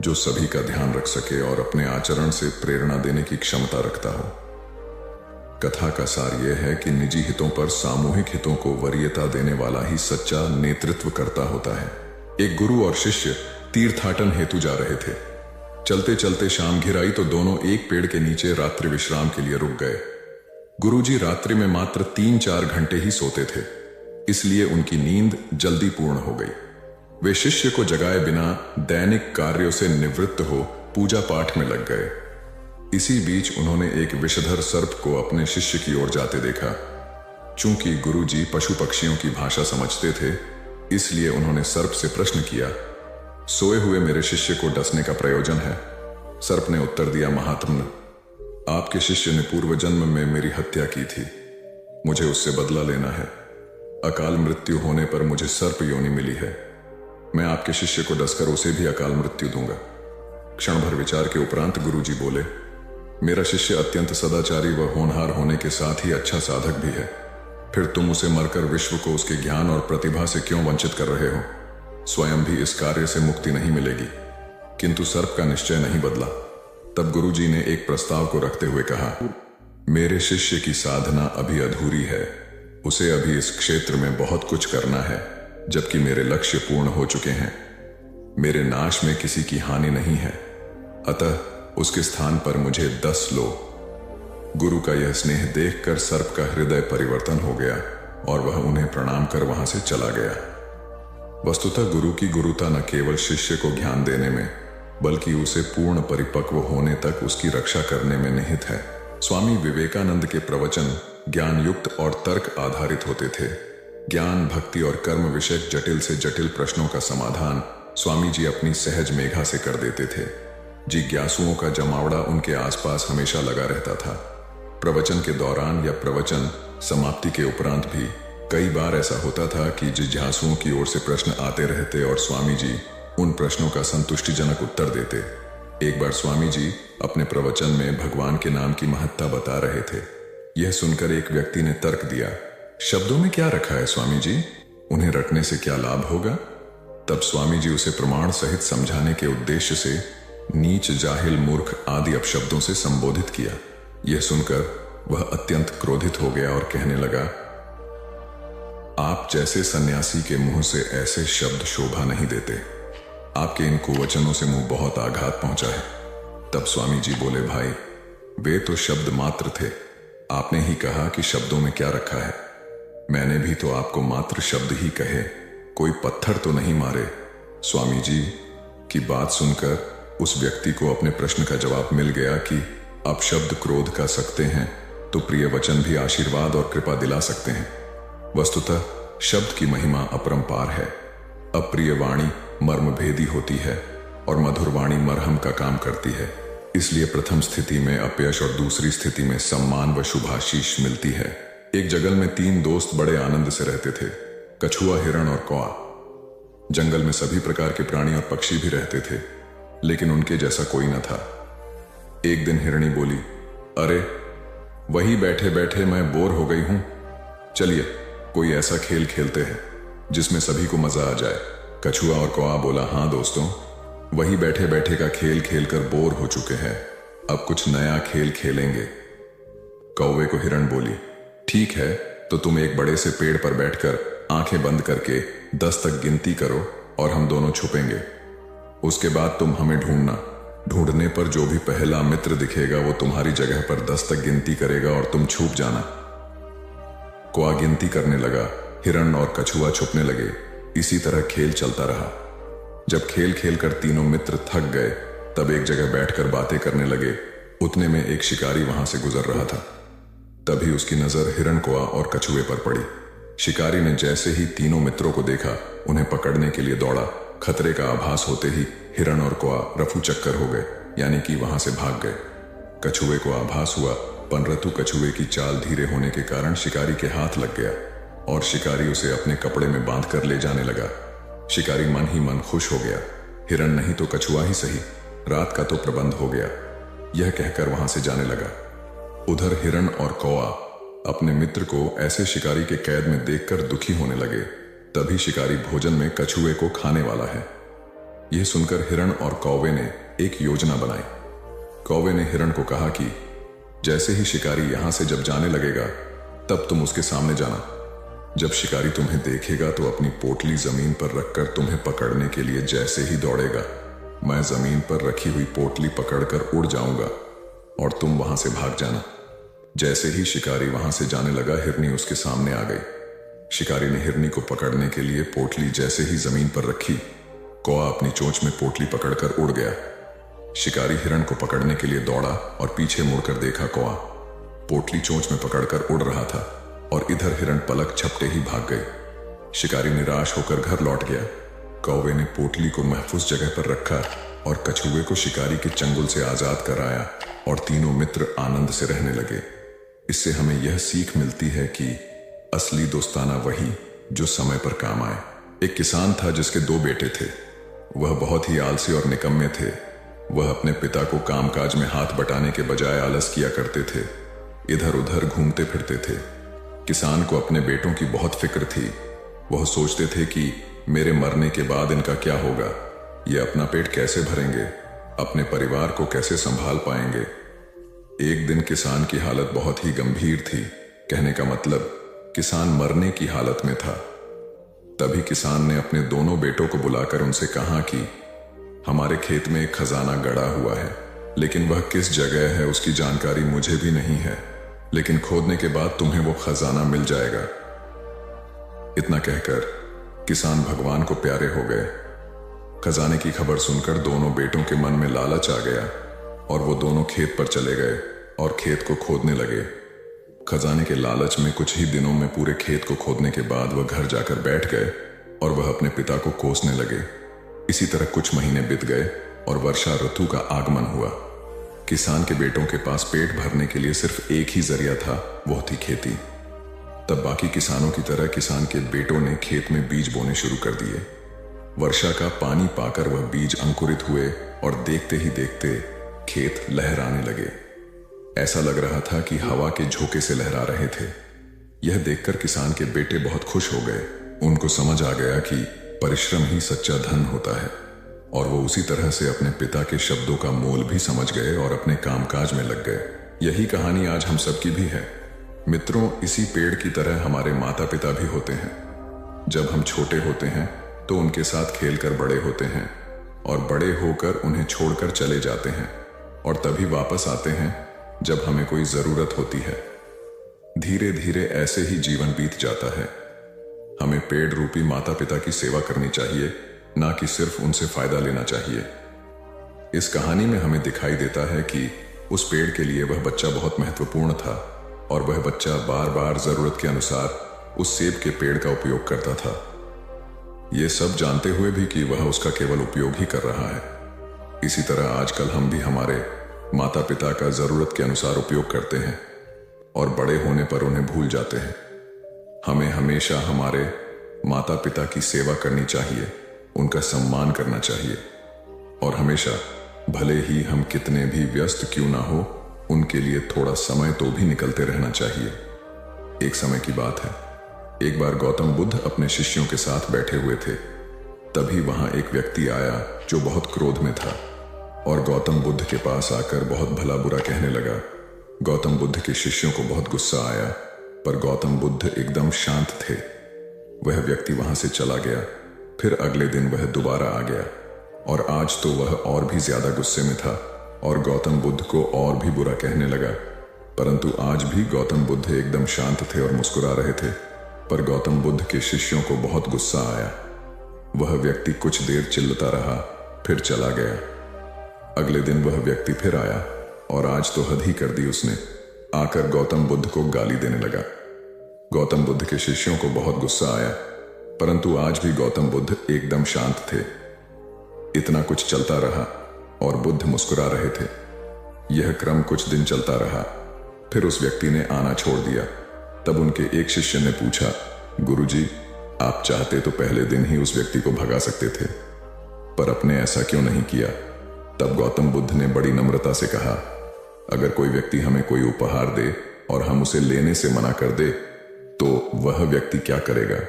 जो सभी का ध्यान रख सके और अपने आचरण से प्रेरणा देने की क्षमता रखता हो। कथा का सार यह है कि निजी हितों पर सामूहिक हितों को वरीयता देने वाला ही सच्चा नेतृत्व करता होता है। एक गुरु और शिष्य तीर्थाटन हेतु जा रहे थे। चलते चलते शाम घिर आई तो दोनों एक पेड़ के नीचे रात्रि विश्राम के लिए रुक गए। गुरुजी रात्रि में मात्र 3-4 घंटे ही सोते थे, इसलिए उनकी नींद जल्दी पूर्ण हो गई। वे शिष्य को जगाए बिना दैनिक कार्यों से निवृत्त हो पूजा पाठ में लग गए। इसी बीच उन्होंने एक विषधर सर्प को अपने शिष्य की ओर जाते देखा। चूंकि गुरुजी पशु पक्षियों की भाषा समझते थे, इसलिए उन्होंने सर्प से प्रश्न किया, सोए हुए मेरे शिष्य को डसने का प्रयोजन है? सर्प ने उत्तर दिया, महात्मन, आपके शिष्य ने पूर्व जन्म में मेरी हत्या की थी, मुझे उससे बदला लेना है। अकाल मृत्यु होने पर मुझे सर्प योनि मिली है। मैं आपके शिष्य को डसकर उसे भी अकाल मृत्यु दूंगा। क्षण भर विचार के उपरांत गुरुजी बोले, मेरा शिष्य अत्यंत सदाचारी व होनहार होने के साथ ही अच्छा साधक भी है। फिर तुम उसे मरकर विश्व को उसके ज्ञान और प्रतिभा से क्यों वंचित कर रहे हो? स्वयं भी इस कार्य से मुक्ति नहीं मिलेगी। किंतु सर्प का निश्चय नहीं बदला। तब गुरुजी ने एक प्रस्ताव को रखते हुए कहा, मेरे शिष्य की साधना अभी अधूरी है, उसे अभी इस क्षेत्र में बहुत कुछ करना है, जबकि मेरे लक्ष्य पूर्ण हो चुके हैं। मेरे नाश में किसी की हानि नहीं है, अतः उसके स्थान पर मुझे 10 लो। गुरु का यह स्नेह देखकर सर्प का हृदय परिवर्तन हो गया और वह उन्हें प्रणाम कर वहां से चला गया। वस्तुतः गुरु की गुरुता न केवल शिष्य को ज्ञान देने में, बल्कि उसे पूर्ण परिपक्व होने तक उसकी रक्षा करने में निहित है। स्वामी विवेकानंद के प्रवचन ज्ञान युक्त और तर्क आधारित होते थे। ज्ञान, भक्ति और कर्म विषयक जटिल से जटिल प्रश्नों का समाधान स्वामी जी अपनी सहज मेघा से कर देते थे। जिज्ञासुओं का जमावड़ा उनके आसपास हमेशा लगा रहता था। प्रवचन के दौरान या प्रवचन समाप्ति के उपरांत भी कई बार ऐसा होता था कि जिज्ञासुओं की ओर से प्रश्न आते रहते और स्वामी जी उन प्रश्नों का संतुष्टिजनक उत्तर देते। एक बार स्वामी जी अपने प्रवचन में भगवान के नाम की महत्ता बता रहे थे। यह सुनकर एक व्यक्ति ने तर्क दिया, शब्दों में क्या रखा है स्वामी जी? उन्हें रटने से क्या लाभ होगा? तब स्वामी जी उसे प्रमाण सहित समझाने के उद्देश्य से नीच, जाहिल, मूर्ख आदि अपशब्दों से संबोधित किया। यह सुनकर वह अत्यंत क्रोधित हो गया और कहने लगा, आप जैसे सन्यासी के मुंह से ऐसे शब्द शोभा नहीं देते। आपके इन कुवचनों से मुंह बहुत आघात पहुंचा है। तब स्वामी जी बोले, भाई वे तो शब्द मात्र थे, आपने ही कहा कि शब्दों में क्या रखा है। मैंने भी तो आपको मात्र शब्द ही कहे, कोई पत्थर तो नहीं मारे। स्वामी जी की बात सुनकर उस व्यक्ति को अपने प्रश्न का जवाब मिल गया कि अब शब्द क्रोध का सकते हैं तो प्रिय वचन भी आशीर्वाद और कृपा दिला सकते हैं। वस्तुतः शब्द की महिमा अपरंपार है। अप्रिय वाणी मर्म भेदी होती है और मधुर वाणी मरहम का काम करती है। इसलिए प्रथम स्थिति में अपयश और दूसरी स्थिति में सम्मान व शुभाशीष मिलती है। एक जंगल में 3 दोस्त बड़े आनंद से रहते थे, कछुआ, हिरण और कौआ। जंगल में सभी प्रकार के प्राणी और पक्षी भी रहते थे, लेकिन उनके जैसा कोई न था। एक दिन हिरणी बोली, अरे वही बैठे बैठे मैं बोर हो गई हूं, चलिए कोई ऐसा खेल खेलते हैं जिसमें सभी को मजा आ जाए। कछुआ और कौआ बोला, हाँ दोस्तों, वही बैठे बैठे का खेल खेलकर बोर हो चुके हैं, अब कुछ नया खेल खेलेंगे। कौवे को हिरण बोली, ठीक है, तो तुम एक बड़े से पेड़ पर बैठकर आंखें बंद करके 10 तक गिनती करो और हम दोनों छुपेंगे। उसके बाद तुम हमें ढूंढना। ढूंढने पर जो भी पहला मित्र दिखेगा वो तुम्हारी जगह पर 10 तक गिनती करेगा और तुम छुप जाना। कौआ गिनती करने लगा, हिरण और कछुआ छुपने लगे। इसी तरह खेल चलता रहा। जब खेल खेलकर तीनों मित्र थक गए, तब एक जगह बैठकर बातें करने लगे। उतने में एक शिकारी वहां से गुजर रहा था। तभी उसकी नजर हिरण, कौआ और कछुए पर पड़ी। शिकारी ने जैसे ही तीनों मित्रों को देखा, उन्हें पकड़ने के लिए दौड़ा। खतरे का आभास होते ही हिरण और कौआ रफू चक्कर हो गए, यानी कि वहां से भाग गए। कछुए को आभास हुआ, परंतु कछुए की चाल धीरे होने के कारण शिकारी के हाथ लग गया और शिकारी उसे अपने कपड़े में बांध कर ले जाने लगा। शिकारी मन ही मन खुश हो गया, हिरण नहीं तो कछुआ ही सही, रात का तो प्रबंध हो गया, यह कहकर वहां से जाने लगा। उधर हिरण और कौआ अपने मित्र को ऐसे शिकारी के कैद में देखकर दुखी होने लगे। तभी शिकारी भोजन में कछुए को खाने वाला है। यह सुनकर हिरण और कौवे ने एक योजना बनाई। कौवे ने हिरण को कहा कि जैसे ही शिकारी यहां से जब जाने लगेगा तब तुम उसके सामने जाना। जब शिकारी तुम्हें देखेगा तो अपनी पोटली जमीन पर रखकर तुम्हें पकड़ने के लिए जैसे ही दौड़ेगा, मैं जमीन पर रखी हुई पोटली पकड़कर उड़ जाऊंगा और तुम वहां से भाग जाना। जैसे ही शिकारी वहां से जाने लगा, हिरनी उसके सामने आ गई। शिकारी ने हिरनी को पकड़ने के लिए पोटली जैसे ही जमीन पर रखी, कौआ अपनी चोंच में पोटली पकड़कर उड़ गया। शिकारी हिरण को पकड़ने के लिए दौड़ा और पीछे मुड़कर देखा, कौआ पोटली चोंच में पकड़कर उड़ रहा था और इधर हिरण पलक झपटे ही भाग गई। शिकारी निराश होकर घर लौट गया। कौवे ने पोटली को महफूज जगह पर रखा और कछुए को शिकारी के चंगुल से आजाद कराया और तीनों मित्र आनंद से रहने लगे। इससे हमें यह सीख मिलती है कि असली दोस्ताना वही जो समय पर काम आए। एक किसान था जिसके 2 बेटे थे। वह बहुत ही आलसी और निकम्मे थे। वह अपने पिता को कामकाज में हाथ बटाने के बजाय आलस किया करते थे, इधर उधर घूमते फिरते थे। किसान को अपने बेटों की बहुत फिक्र थी। वह सोचते थे कि मेरे मरने के बाद इनका क्या होगा, ये अपना पेट कैसे भरेंगे, अपने परिवार को कैसे संभाल पाएंगे। एक दिन किसान की हालत बहुत ही गंभीर थी। कहने का मतलब किसान मरने की हालत में था। तभी किसान ने अपने दोनों बेटों को बुलाकर उनसे कहा कि हमारे खेत में एक खजाना गड़ा हुआ है, लेकिन वह किस जगह है उसकी जानकारी मुझे भी नहीं है, लेकिन खोदने के बाद तुम्हें वो खजाना मिल जाएगा। इतना कहकर किसान भगवान को प्यारे हो गए। खजाने की खबर सुनकर दोनों बेटों के मन में लालच आ गया और वो दोनों खेत पर चले गए और खेत को खोदने लगे। खजाने के लालच में कुछ ही दिनों में पूरे खेत को खोदने के बाद वह घर जाकर बैठ गए और वह अपने पिता को कोसने लगे। इसी तरह कुछ महीने बीत गए और वर्षा ऋतु का आगमन हुआ। किसान के बेटों के पास पेट भरने के लिए सिर्फ एक ही जरिया था, वो थी खेती। तब बाकी किसानों की तरह किसान के बेटों ने खेत में बीज बोने शुरू कर दिए। वर्षा का पानी पाकर वह बीज अंकुरित हुए और देखते ही देखते खेत लहराने लगे। ऐसा लग रहा था कि हवा के झोंके से लहरा रहे थे। यह देखकर किसान के बेटे बहुत खुश हो गए। उनको समझ आ गया कि परिश्रम ही सच्चा धन होता है और वो उसी तरह से अपने पिता के शब्दों का मोल भी समझ गए और अपने कामकाज में लग गए। यही कहानी आज हम सबकी भी है। मित्रों, इसी पेड़ की तरह हमारे माता पिता भी होते हैं। जब हम छोटे होते हैं तो उनके साथ खेलकर बड़े होते हैं और बड़े होकर उन्हें छोड़कर चले जाते हैं और तभी वापस आते हैं जब हमें कोई जरूरत होती है। धीरे धीरे ऐसे ही जीवन बीत जाता है। हमें पेड़ रूपी माता पिता की सेवा करनी चाहिए, ना कि सिर्फ उनसे फायदा लेना चाहिए। इस कहानी में हमें दिखाई देता है कि उस पेड़ के लिए वह बच्चा बहुत महत्वपूर्ण था और वह बच्चा बार बार जरूरत के अनुसार उस सेब के पेड़ का उपयोग करता था, ये सब जानते हुए भी कि वह उसका केवल उपयोग ही कर रहा है। इसी तरह आजकल हम भी हमारे माता पिता का जरूरत के अनुसार उपयोग करते हैं और बड़े होने पर उन्हें भूल जाते हैं। हमें हमेशा हमारे माता पिता की सेवा करनी चाहिए, उनका सम्मान करना चाहिए और हमेशा, भले ही हम कितने भी व्यस्त क्यों ना हो, उनके लिए थोड़ा समय तो भी निकलते रहना चाहिए। एक समय की बात है, एक बार गौतम बुद्ध अपने शिष्यों के साथ बैठे हुए थे। तभी वहां एक व्यक्ति आया जो बहुत क्रोध में था और गौतम बुद्ध के पास आकर बहुत भला बुरा कहने लगा। गौतम बुद्ध के शिष्यों को बहुत गुस्सा आया, पर गौतम बुद्ध एकदम शांत थे। वह व्यक्ति वहां से चला गया। फिर अगले दिन वह दोबारा आ गया और आज तो वह और भी ज्यादा गुस्से में था और गौतम बुद्ध को और भी बुरा कहने लगा। परंतु आज भी गौतम बुद्ध एकदम शांत थे और मुस्कुरा रहे थे, पर गौतम बुद्ध के शिष्यों को बहुत गुस्सा आया। वह व्यक्ति कुछ देर चिल्लाता रहा, फिर चला गया। अगले दिन वह व्यक्ति फिर आया और आज तो हद ही कर दी उसने। आकर गौतम बुद्ध को गाली देने लगा। गौतम बुद्ध के शिष्यों को बहुत गुस्सा आया, परंतु आज भी गौतम बुद्ध एकदम शांत थे। इतना कुछ चलता रहा और बुद्ध मुस्कुरा रहे थे। यह क्रम कुछ दिन चलता रहा। फिर उस व्यक्ति ने आना छोड़ दिया। तब उनके एक शिष्य ने पूछा, गुरुजी, आप चाहते तो पहले दिन ही उस व्यक्ति को भगा सकते थे, पर आपने ऐसा क्यों नहीं किया? तब गौतम बुद्ध ने बड़ी नम्रता से कहा, अगर कोई व्यक्ति हमें कोई उपहार दे और हम उसे लेने से मना कर दे तो वह व्यक्ति क्या करेगा?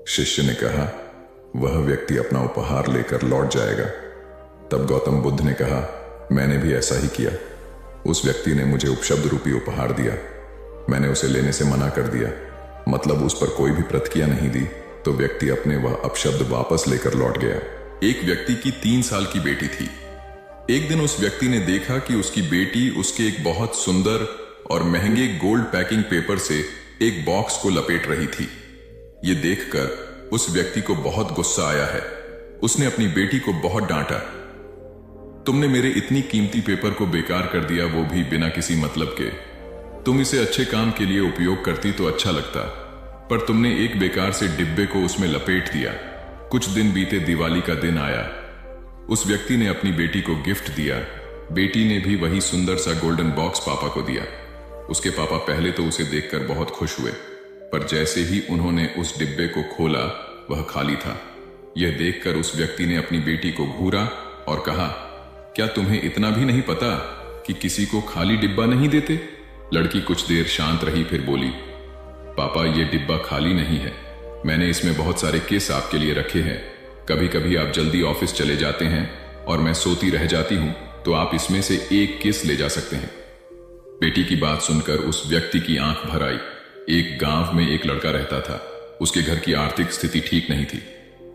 शिष्य ने कहा, वह व्यक्ति अपना उपहार लेकर लौट जाएगा। तब गौतम बुद्ध ने कहा, मैंने भी ऐसा ही किया। उस व्यक्ति ने मुझे उपशब्द रूपी उपहार दिया, मैंने उसे लेने से मना कर दिया, मतलब उस पर कोई भी प्रतिक्रिया नहीं दी, तो व्यक्ति अपने वह अपशब्द वापस लेकर लौट गया। एक व्यक्ति की 3 साल की बेटी थी। एक दिन उस व्यक्ति ने देखा कि उसकी बेटी उसके एक बहुत सुंदर और महंगे गोल्ड पैकिंग पेपर से एक बॉक्स को लपेट रही थी। यह देखकर उस व्यक्ति को बहुत गुस्सा आया है। उसने अपनी बेटी को बहुत डांटा, तुमने मेरे इतनी कीमती पेपर को बेकार कर दिया, वो भी बिना किसी मतलब के। तुम इसे अच्छे काम के लिए उपयोग करती तो अच्छा लगता, पर तुमने एक बेकार से डिब्बे को उसमें लपेट दिया। कुछ दिन बीते, दिवाली का दिन आया। उस व्यक्ति ने अपनी बेटी को गिफ्ट दिया। बेटी ने भी वही सुंदर सा गोल्डन बॉक्स पापा को दिया। उसके पापा पहले तो उसे देखकर बहुत खुश हुए, पर जैसे ही उन्होंने उस डिब्बे को खोला वह खाली था। यह देखकर उस व्यक्ति ने अपनी बेटी को घूरा और कहा, क्या तुम्हें इतना भी नहीं पता कि किसी को खाली डिब्बा नहीं देते? लड़की कुछ देर शांत रही, फिर बोली, पापा यह डिब्बा खाली नहीं है, मैंने इसमें बहुत सारे किस आपके लिए रखे हैं। कभी कभी आप जल्दी ऑफिस चले जाते हैं और मैं सोती रह जाती हूं, तो आप इसमें से एक किस ले जा सकते हैं। बेटी की बात सुनकर उस व्यक्ति की आंख भर आई। एक गांव में एक लड़का रहता था। उसके घर की आर्थिक स्थिति ठीक नहीं थी।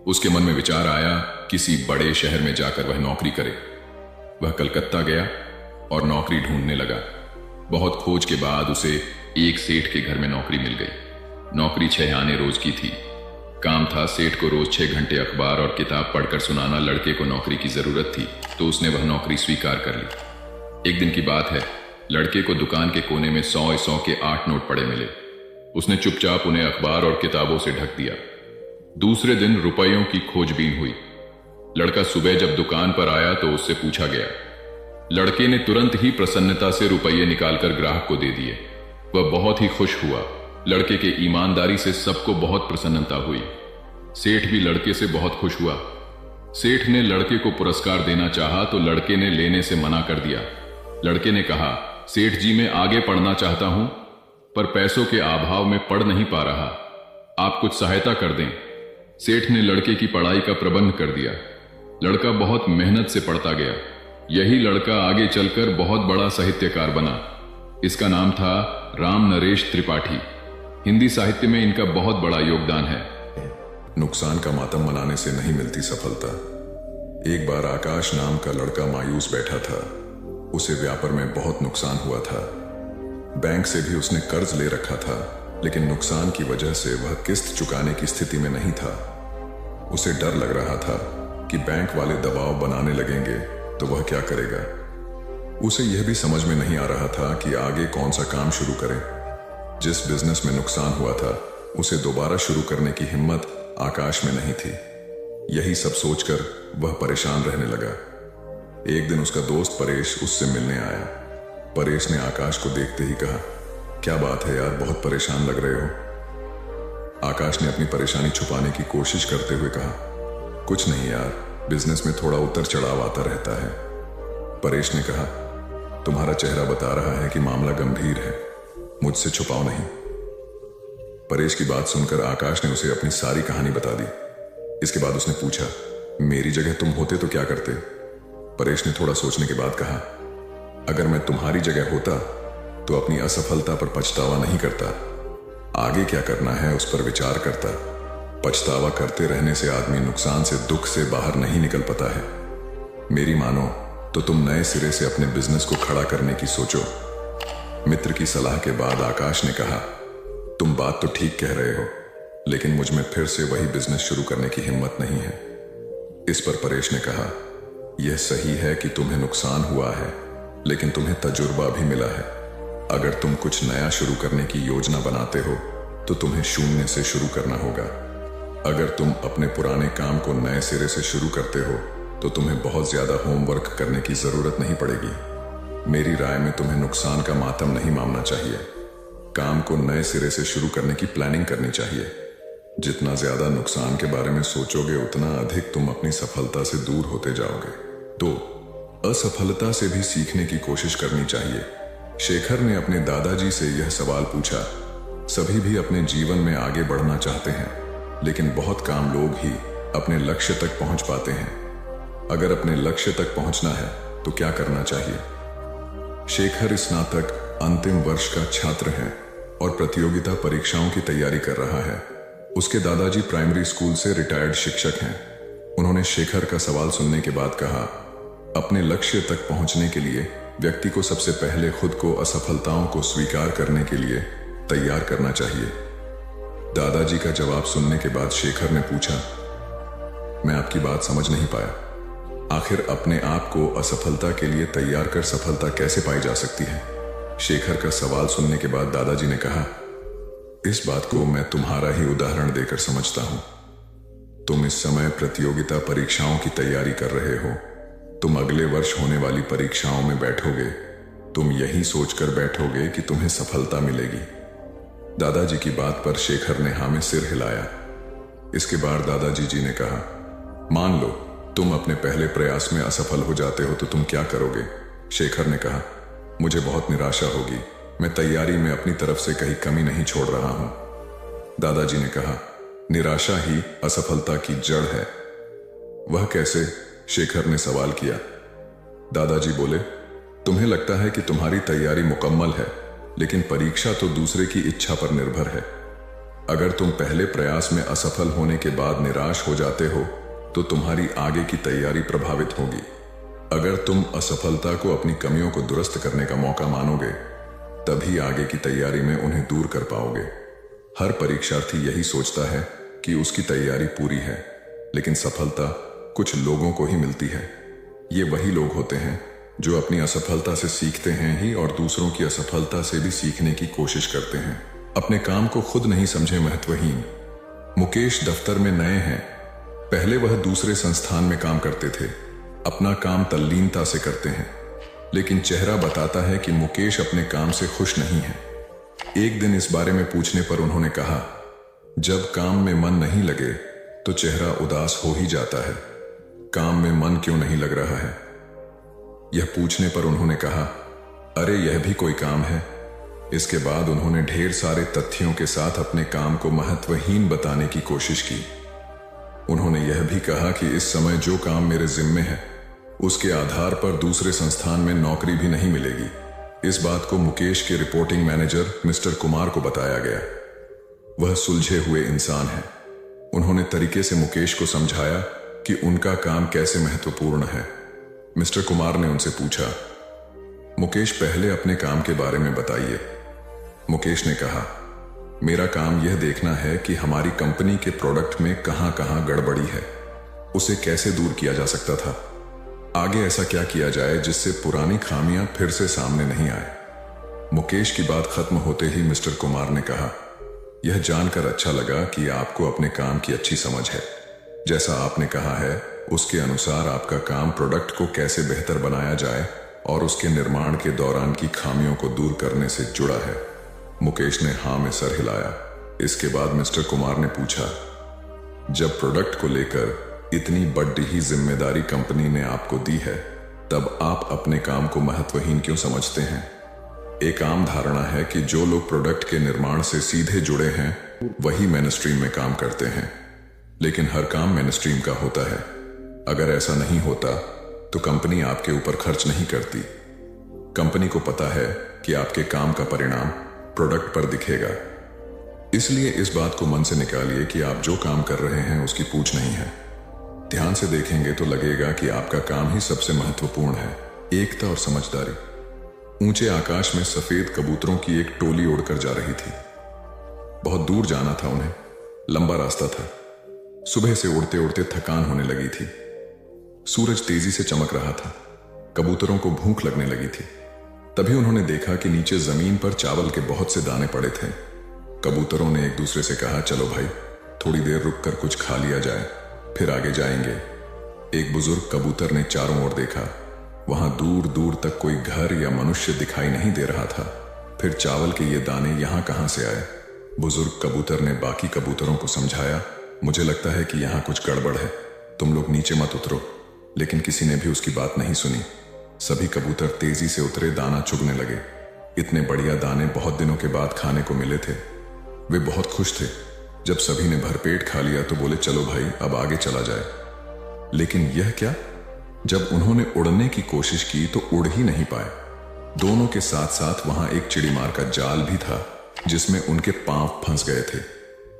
उसके मन में विचार आया, किसी बड़े शहर में जाकर वह नौकरी करे। वह कलकत्ता गया और नौकरी ढूंढने लगा। बहुत खोज के बाद उसे एक सेठ के घर में नौकरी मिल गई। नौकरी 6 आने रोज की थी। काम था सेठ को रोज 6 घंटे अखबार और किताब पढ़कर सुनाना। लड़के को नौकरी की जरूरत थी तो उसने वह नौकरी स्वीकार कर ली। एक दिन की बात है, लड़के को दुकान के कोने में 100 के 8 नोट पड़े मिले। उसने चुपचाप उन्हें अखबार और किताबों से ढक दिया। दूसरे दिन रुपयों की खोजबीन हुई। लड़का सुबह जब दुकान पर आया तो उससे पूछा गया। लड़के ने तुरंत ही प्रसन्नता से रुपये निकालकर ग्राहक को दे दिए। वह बहुत ही खुश हुआ। लड़के के ईमानदारी से सबको बहुत प्रसन्नता हुई। सेठ भी लड़के से बहुत खुश हुआ। सेठ ने लड़के को पुरस्कार देना चाहा तो लड़के ने लेने से मना कर दिया। लड़के ने कहा, सेठ जी मैं आगे पढ़ना चाहता हूं, पर पैसों के अभाव में पढ़ नहीं पा रहा, आप कुछ सहायता कर दें। सेठ ने लड़के की पढ़ाई का प्रबंध कर दिया। लड़का बहुत मेहनत से पढ़ता गया। यही लड़का आगे चलकर बहुत बड़ा साहित्यकार बना। इसका नाम था राम नरेश त्रिपाठी। हिंदी साहित्य में इनका बहुत बड़ा योगदान है। नुकसान का मातम मनाने से नहीं मिलती सफलता। एक बार आकाश नाम का लड़का मायूस बैठा था। उसे व्यापार में बहुत नुकसान हुआ था। बैंक से भी उसने कर्ज ले रखा था, लेकिन नुकसान की वजह से वह किस्त चुकाने की स्थिति में नहीं था। उसे डर लग रहा था कि बैंक वाले दबाव बनाने लगेंगे तो वह क्या करेगा। उसे यह भी समझ में नहीं आ रहा था कि आगे कौन सा काम शुरू करे। जिस बिजनेस में नुकसान हुआ था उसे दोबारा शुरू करने की हिम्मत आकाश में नहीं थी। यही सब सोचकर वह परेशान रहने लगा। एक दिन उसका दोस्त परेश उससे मिलने आया। परेश ने आकाश को देखते ही कहा, क्या बात है यार, बहुत परेशान लग रहे हो। आकाश ने अपनी परेशानी छुपाने की कोशिश करते हुए कहा, कुछ नहीं यार, बिजनेस में थोड़ा उतर चढ़ाव आता रहता है। परेश ने कहा, तुम्हारा चेहरा बता रहा है कि मामला गंभीर है, मुझसे छुपाओ नहीं। परेश की बात सुनकर आकाश ने उसे अपनी सारी कहानी बता दी। इसके बाद उसने पूछा, मेरी जगह तुम होते तो क्या करते? परेश ने थोड़ा सोचने के बाद कहा, अगर मैं तुम्हारी जगह होता तो अपनी असफलता पर पछतावा नहीं करता, आगे क्या करना है उस पर विचार करता। पछतावा करते रहने से आदमी नुकसान से, दुख से बाहर नहीं निकल पाता है। मेरी मानो तो तुम नए सिरे से अपने बिजनेस को खड़ा करने की सोचो। मित्र की सलाह के बाद आकाश ने कहा, तुम बात तो ठीक कह रहे हो, लेकिन मुझ में फिर से वही बिजनेस शुरू करने की हिम्मत नहीं है। इस पर परेश ने कहा, यह सही है कि तुम्हें नुकसान हुआ है, लेकिन तुम्हें तजुर्बा भी मिला है। अगर तुम कुछ नया शुरू करने की योजना बनाते हो तो तुम्हें शून्य से शुरू करना होगा। अगर तुम अपने पुराने काम को नए सिरे से शुरू करते हो तो तुम्हें बहुत ज्यादा होमवर्क करने की जरूरत नहीं पड़ेगी। मेरी राय में तुम्हें नुकसान का मातम नहीं मानना चाहिए। काम को नए सिरे से शुरू करने की प्लानिंग करनी चाहिए। जितना ज्यादा नुकसान के बारे में सोचोगे उतना अधिक तुम अपनी सफलता से दूर होते जाओगे। 2. असफलता से भी सीखने की कोशिश करनी चाहिए। शेखर ने अपने दादाजी से यह सवाल पूछा। सभी भी अपने जीवन में आगे बढ़ना चाहते हैं, लेकिन बहुत कम लोग ही अपने लक्ष्य तक पहुंच पाते हैं। अगर अपने लक्ष्य तक पहुंचना है तो क्या करना चाहिए? शेखर स्नातक अंतिम वर्ष का छात्र है और प्रतियोगिता परीक्षाओं की तैयारी कर रहा है। उसके दादाजी प्राइमरी स्कूल से रिटायर्ड शिक्षक हैं। उन्होंने शेखर का सवाल सुनने के बाद कहा, अपने लक्ष्य तक पहुंचने के लिए व्यक्ति को सबसे पहले खुद को असफलताओं को स्वीकार करने के लिए तैयार करना चाहिए। दादाजी का जवाब सुनने के बाद शेखर ने पूछा, मैं आपकी बात समझ नहीं पाया। आखिर अपने आप को असफलता के लिए तैयार कर सफलता कैसे पाई जा सकती है? शेखर का सवाल सुनने के बाद दादाजी ने कहा, इस बात को मैं तुम्हारा ही उदाहरण देकर समझता हूं। तुम इस समय प्रतियोगिता परीक्षाओं की तैयारी कर रहे हो। तुम अगले वर्ष होने वाली परीक्षाओं में बैठोगे। तुम यही सोचकर बैठोगे कि तुम्हें सफलता मिलेगी। दादाजी की बात पर शेखर ने हाँ में सिर हिलाया। इसके बाद दादाजी जी ने कहा, मान लो तुम अपने पहले प्रयास में असफल हो जाते हो तो तुम क्या करोगे? शेखर ने कहा, मुझे बहुत निराशा होगी। मैं तैयारी में अपनी तरफ से कहीं कमी नहीं छोड़ रहा हूं। दादाजी ने कहा, निराशा ही असफलता की जड़ है। वह कैसे? शेखर ने सवाल किया। दादाजी बोले, तुम्हें लगता है कि तुम्हारी तैयारी मुकम्मल है, लेकिन परीक्षा तो दूसरे की इच्छा पर निर्भर है। अगर तुम पहले प्रयास में असफल होने के बाद निराश हो जाते हो तो तुम्हारी आगे की तैयारी प्रभावित होगी। अगर तुम असफलता को अपनी कमियों को दुरुस्त करने का मौका मानोगे, तभी आगे की तैयारी में उन्हें दूर कर पाओगे। हर परीक्षार्थी यही सोचता है कि उसकी तैयारी पूरी है, लेकिन सफलता कुछ लोगों को ही मिलती है। ये वही लोग होते हैं जो अपनी असफलता से सीखते हैं ही और दूसरों की असफलता से भी सीखने की कोशिश करते हैं। अपने काम को खुद नहीं समझे महत्वहीन। मुकेश दफ्तर में नए हैं। पहले वह दूसरे संस्थान में काम करते थे। अपना काम तल्लीनता से करते हैं, लेकिन चेहरा बताता है कि मुकेश अपने काम से खुश नहीं है। एक दिन इस बारे में पूछने पर उन्होंने कहा, जब काम में मन नहीं लगे तो चेहरा उदास हो ही जाता है। काम में मन क्यों नहीं लग रहा है? यह पूछने पर उन्होंने कहा, अरे यह भी कोई काम है। इसके बाद उन्होंने ढेर सारे तथ्यों के साथ अपने काम को महत्वहीन बताने की कोशिश की। उन्होंने यह भी कहा कि इस समय जो काम मेरे जिम्मे है उसके आधार पर दूसरे संस्थान में नौकरी भी नहीं मिलेगी। इस बात को मुकेश के रिपोर्टिंग मैनेजर मिस्टर कुमार को बताया गया। वह सुलझे हुए इंसान हैं। उन्होंने तरीके से मुकेश को समझाया कि उनका काम कैसे महत्वपूर्ण है। मिस्टर कुमार ने उनसे पूछा, मुकेश पहले अपने काम के बारे में बताइए। मुकेश ने कहा, मेरा काम यह देखना है कि हमारी कंपनी के प्रोडक्ट में कहां कहां गड़बड़ी है, उसे कैसे दूर किया जा सकता था, आगे ऐसा क्या किया जाए जिससे पुरानी खामियां फिर से सामने नहीं आए। मुकेश की बात खत्म होते ही मिस्टर कुमार ने कहा, यह जानकर अच्छा लगा कि आपको अपने काम की अच्छी समझ है। जैसा आपने कहा है उसके अनुसार आपका काम प्रोडक्ट को कैसे बेहतर बनाया जाए और उसके निर्माण के दौरान की खामियों को दूर करने से जुड़ा है। मुकेश ने हाँ में सर हिलाया। इसके बाद मिस्टर कुमार ने पूछा, जब प्रोडक्ट को लेकर इतनी बड़ी ही जिम्मेदारी कंपनी ने आपको दी है, तब आप अपने काम को महत्वहीन क्यों समझते हैं? एक आम धारणा है कि जो लोग प्रोडक्ट के निर्माण से सीधे जुड़े हैं वही मेनस्ट्रीम में काम करते हैं, लेकिन हर काम मेनस्ट्रीम का होता है। अगर ऐसा नहीं होता तो कंपनी आपके ऊपर खर्च नहीं करती। कंपनी को पता है कि आपके काम का परिणाम प्रोडक्ट पर दिखेगा। इसलिए इस बात को मन से निकालिए कि आप जो काम कर रहे हैं उसकी पूछ नहीं है। ध्यान से देखेंगे तो लगेगा कि आपका काम ही सबसे महत्वपूर्ण है। एकता और समझदारी। ऊंचे आकाश में सफेद कबूतरों की एक टोली उड़कर जा रही थी। बहुत दूर जाना था उन्हें, लंबा रास्ता था। सुबह से उड़ते उड़ते थकान होने लगी थी। सूरज तेजी से चमक रहा था। कबूतरों को भूख लगने लगी थी। तभी उन्होंने देखा कि नीचे जमीन पर चावल के बहुत से दाने पड़े थे। कबूतरों ने एक दूसरे से कहा, चलो भाई थोड़ी देर रुककर कुछ खा लिया जाए, फिर आगे जाएंगे। एक बुजुर्ग कबूतर ने चारों ओर देखा। वहां दूर दूर तक कोई घर या मनुष्य दिखाई नहीं दे रहा था। फिर चावल के ये दाने यहां कहां से आए? बुजुर्ग कबूतर ने बाकी कबूतरों को समझाया, मुझे लगता है कि यहां कुछ गड़बड़ है, तुम लोग नीचे मत उतरो। लेकिन किसी ने भी उसकी बात नहीं सुनी। सभी कबूतर तेजी से उतरे, दाना चुगने लगे। इतने बढ़िया दाने बहुत दिनों के बाद खाने को मिले थे। वे बहुत खुश थे। जब सभी ने भरपेट खा लिया तो बोले, चलो भाई, अब आगे चला जाए। लेकिन यह क्या? जब उन्होंने उड़ने की कोशिश की तो उड़ ही नहीं पाए। दोनों के साथ साथ वहां एक चिड़ीमार का जाल भी था जिसमें उनके पांव फंस गए थे।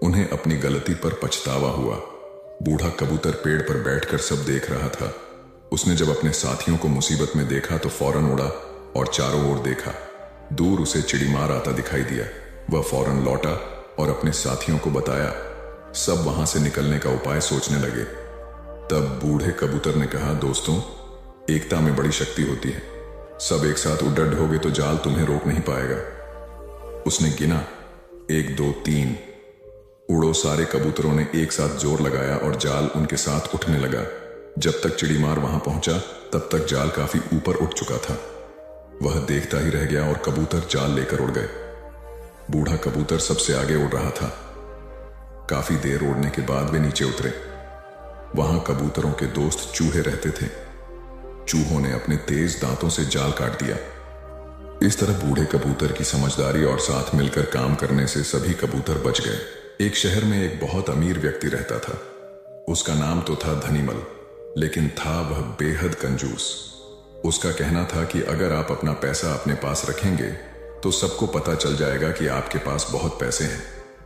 उन्हें अपनी गलती पर पछतावा हुआ। बूढ़ा कबूतर पेड़ पर बैठकर सब देख रहा था। उसने जब अपने साथियों को मुसीबत में देखा तो फौरन उड़ा और चारों ओर देखा। दूर उसे चिड़ीमार आता दिखाई दिया। वह फौरन लौटा और अपने साथियों को बताया। सब वहां से निकलने का उपाय सोचने लगे। तब बूढ़े कबूतर ने कहा, दोस्तों, एकता में बड़ी शक्ति होती है। सब एक साथ उड़ड होगे तो जाल तुम्हें रोक नहीं पाएगा। उसने गिना, 1 2 3। उड़ो। सारे कबूतरों ने एक साथ जोर लगाया और जाल उनके साथ उठने लगा। जब तक चिड़ीमार वहां पहुंचा तब तक जाल काफी ऊपर उठ चुका था। वह देखता ही रह गया और कबूतर जाल लेकर उड़ गए। बूढ़ा कबूतर सबसे आगे उड़ रहा था। काफी देर उड़ने के बाद वे नीचे उतरे। वहां कबूतरों के दोस्त चूहे रहते थे। चूहों ने अपने तेज दांतों से जाल काट दिया। इस तरह बूढ़े कबूतर की समझदारी और साथ मिलकर काम करने से सभी कबूतर बच गए। एक शहर में एक बहुत अमीर व्यक्ति रहता था। उसका नाम तो था धनीमल, लेकिन था वह बेहद कंजूस। उसका कहना था कि अगर आप अपना पैसा अपने पास रखेंगे तो सबको पता चल जाएगा कि आपके पास बहुत पैसे हैं।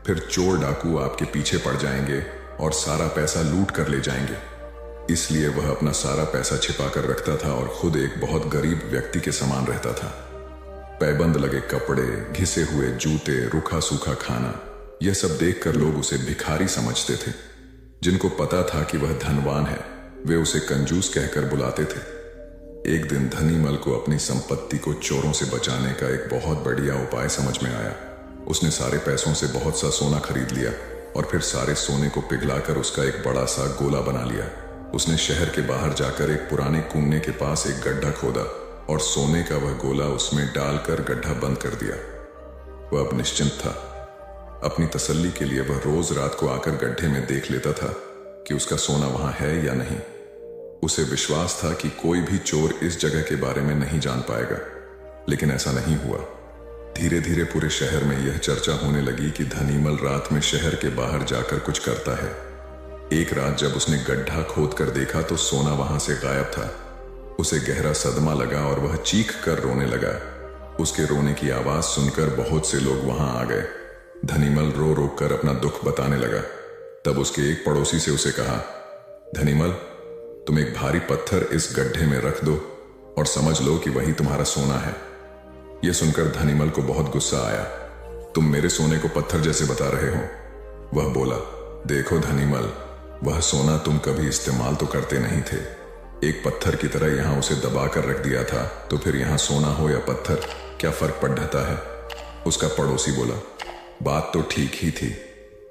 फिर चोर डाकू आपके पीछे पड़ जाएंगे और सारा पैसा लूट कर ले जाएंगे। इसलिए वह अपना सारा पैसा छिपा कर रखता था और खुद एक बहुत गरीब व्यक्ति के समान रहता था। पैबंद लगे कपड़े, घिसे हुए जूते, रूखा सूखा खाना, यह सब देखकर लोग उसे भिखारी समझते थे। जिनको पता था कि वह धनवान है, वे उसे कंजूस कहकर बुलाते थे। एक दिन धनीमल को अपनी संपत्ति को चोरों से बचाने का एक बहुत बढ़िया उपाय समझ में आया। उसने सारे पैसों से बहुत सा सोना खरीद लिया और फिर सारे सोने को पिघलाकर उसका एक बड़ा सा गोला बना लिया। उसने शहर के बाहर जाकर एक पुराने कुएं के पास एक गड्ढा खोदा और सोने का वह गोला उसमें डालकर गड्ढा बंद कर दिया। वह अब निश्चिंत था। अपनी तसल्ली के लिए वह रोज रात को आकर गड्ढे में देख लेता था कि उसका सोना वहां है या नहीं। उसे विश्वास था कि कोई भी चोर इस जगह के बारे में नहीं जान पाएगा, लेकिन ऐसा नहीं हुआ। धीरे धीरे पूरे शहर में यह चर्चा होने लगी कि धनीमल रात में शहर के बाहर जाकर कुछ करता है। एक रात जब उसने गड्ढा खोद कर देखा तो सोना वहां से गायब था। उसे गहरा सदमा लगा और वह चीख कर रोने लगा। उसके रोने की आवाज सुनकर बहुत से लोग वहां आ गए। धनीमल रो रो कर अपना दुख बताने लगा। तब उसके एक पड़ोसी से उसे कहा, धनीमल, तुम एक भारी पत्थर इस गड्ढे में रख दो और समझ लो कि वही तुम्हारा सोना है। यह सुनकर धनीमल को बहुत गुस्सा आया। तुम मेरे सोने को पत्थर जैसे बता रहे हो। वह बोला, देखो धनीमल, वह सोना तुम कभी इस्तेमाल तो करते नहीं थे। एक पत्थर की तरह यहां उसे दबा कर रख दिया था, तो फिर यहां सोना हो या पत्थर, क्या फर्क पड़ जाता है? उसका पड़ोसी बोला, बात तो ठीक ही थी।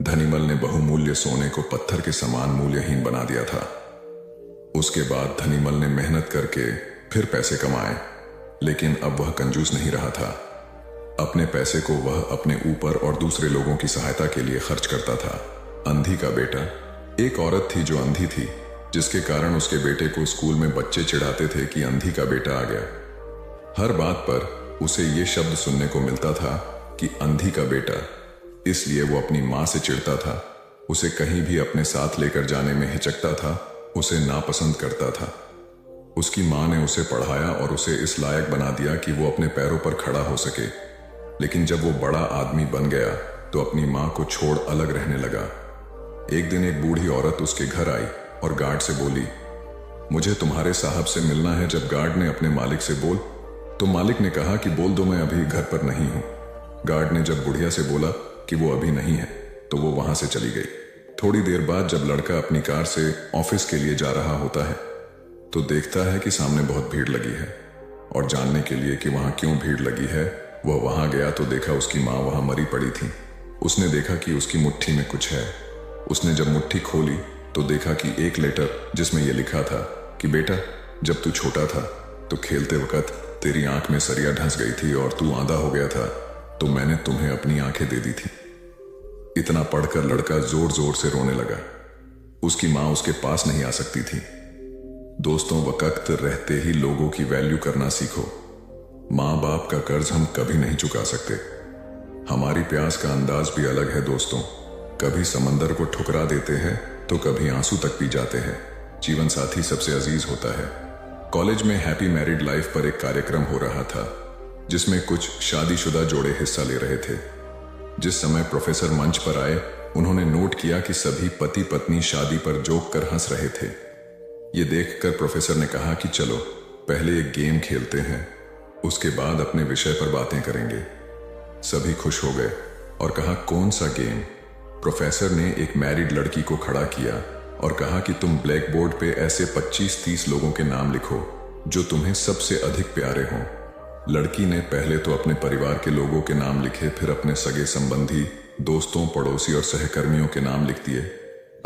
धनीमल ने बहुमूल्य सोने को पत्थर के समान मूल्यहीन बना दिया था। उसके बाद धनीमल ने मेहनत करके फिर पैसे कमाए, लेकिन अब वह कंजूस नहीं रहा था। अपने पैसे को वह अपने ऊपर और दूसरे लोगों की सहायता के लिए खर्च करता था। अंधी का बेटा। एक औरत थी जो अंधी थी, जिसके कारण उसके बेटे को स्कूल में बच्चे चिढ़ाते थे कि अंधी का बेटा आ गया। हर बात पर उसे ये शब्द सुनने को मिलता था कि अंधी का बेटा। इसलिए वो अपनी माँ से चिढ़ता था, उसे कहीं भी अपने साथ लेकर जाने में हिचकता था, उसे नापसंद करता था। उसकी माँ ने उसे पढ़ाया और उसे इस लायक बना दिया कि वो अपने पैरों पर खड़ा हो सके। लेकिन जब वो बड़ा आदमी बन गया तो अपनी माँ को छोड़ अलग रहने लगा। एक दिन एक बूढ़ी औरत उसके घर आई और गार्ड से बोली, मुझे तुम्हारे साहब से मिलना है। जब गार्ड ने अपने मालिक से बोल, तो मालिक ने कहा कि बोल दो मैं अभी घर पर नहीं हूं। गार्ड ने जब बुढ़िया से बोला कि वो अभी नहीं है, तो वो वहां से चली गई। थोड़ी देर बाद जब लड़का अपनी कार से ऑफिस के लिए जा रहा होता है, तो देखता है कि सामने बहुत भीड़ लगी है। और जानने के लिए कि वहां क्यों भीड़ लगी है, वह वहां गया तो देखा उसकी माँ वहां मरी पड़ी थी। उसने देखा कि उसकी मुट्ठी में कुछ है। उसने जब मुट्ठी खोली तो देखा कि एक लेटर जिसमें यह लिखा था कि बेटा, जब तू छोटा था तो खेलते वक्त तेरी आंख में सरिया ढंस गई थी और तू आंधा हो गया था, तो मैंने तुम्हें अपनी आंखें दे दी थी। इतना पढ़कर लड़का जोर जोर से रोने लगा। उसकी माँ उसके पास नहीं आ सकती थी। दोस्तों वक्त रहते ही लोगों की वैल्यू करना सीखो। माँ बाप का कर्ज हम कभी नहीं चुका सकते। हमारी प्यास का अंदाज भी अलग है दोस्तों। कभी समंदर को ठुकरा देते हैं तो कभी आंसू तक पी जाते हैं। जीवन साथी सबसे अजीज होता है। कॉलेज में हैप्पी मैरिड लाइफ पर एक कार्यक्रम हो रहा था जिसमें कुछ शादीशुदा जोड़े हिस्सा ले रहे थे। जिस समय प्रोफेसर मंच पर आए उन्होंने नोट किया कि सभी पति पत्नी शादी पर जोक कर हंस रहे थे। ये देखकर प्रोफेसर ने कहा कि चलो पहले एक गेम खेलते हैं, उसके बाद अपने विषय पर बातें करेंगे। सभी खुश हो गए और कहा कौन सा गेम। प्रोफेसर ने एक मैरिड लड़की को खड़ा किया और कहा कि तुम ब्लैक बोर्ड पे ऐसे 25-30 लोगों के नाम लिखो जो तुम्हें सबसे अधिक प्यारे हों। लड़की ने पहले तो अपने परिवार के लोगों के नाम लिखे, फिर अपने सगे संबंधी, दोस्तों, पड़ोसी और सहकर्मियों के नाम लिख दिए।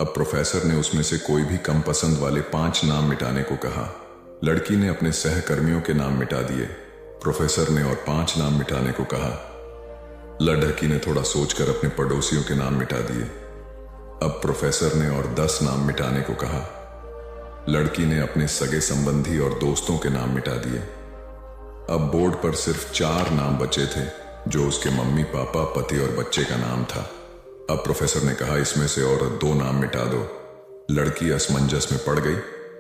अब प्रोफेसर ने उसमें से कोई भी कम पसंद वाले 5 नाम मिटाने को कहा। लड़की ने अपने सहकर्मियों के नाम मिटा दिए। प्रोफेसर ने और 5 नाम मिटाने को कहा। लड़की ने थोड़ा सोचकर अपने पड़ोसियों के नाम मिटा दिए। अब प्रोफेसर ने और 10 नाम मिटाने को कहा। लड़की ने अपने सगे संबंधी और दोस्तों के नाम मिटा दिए। अब बोर्ड पर सिर्फ 4 नाम बचे थे जो उसके मम्मी पापा, पति और बच्चे का नाम था। अब प्रोफेसर ने कहा इसमें से और 2 नाम मिटा दो। लड़की असमंजस में पड़ गई।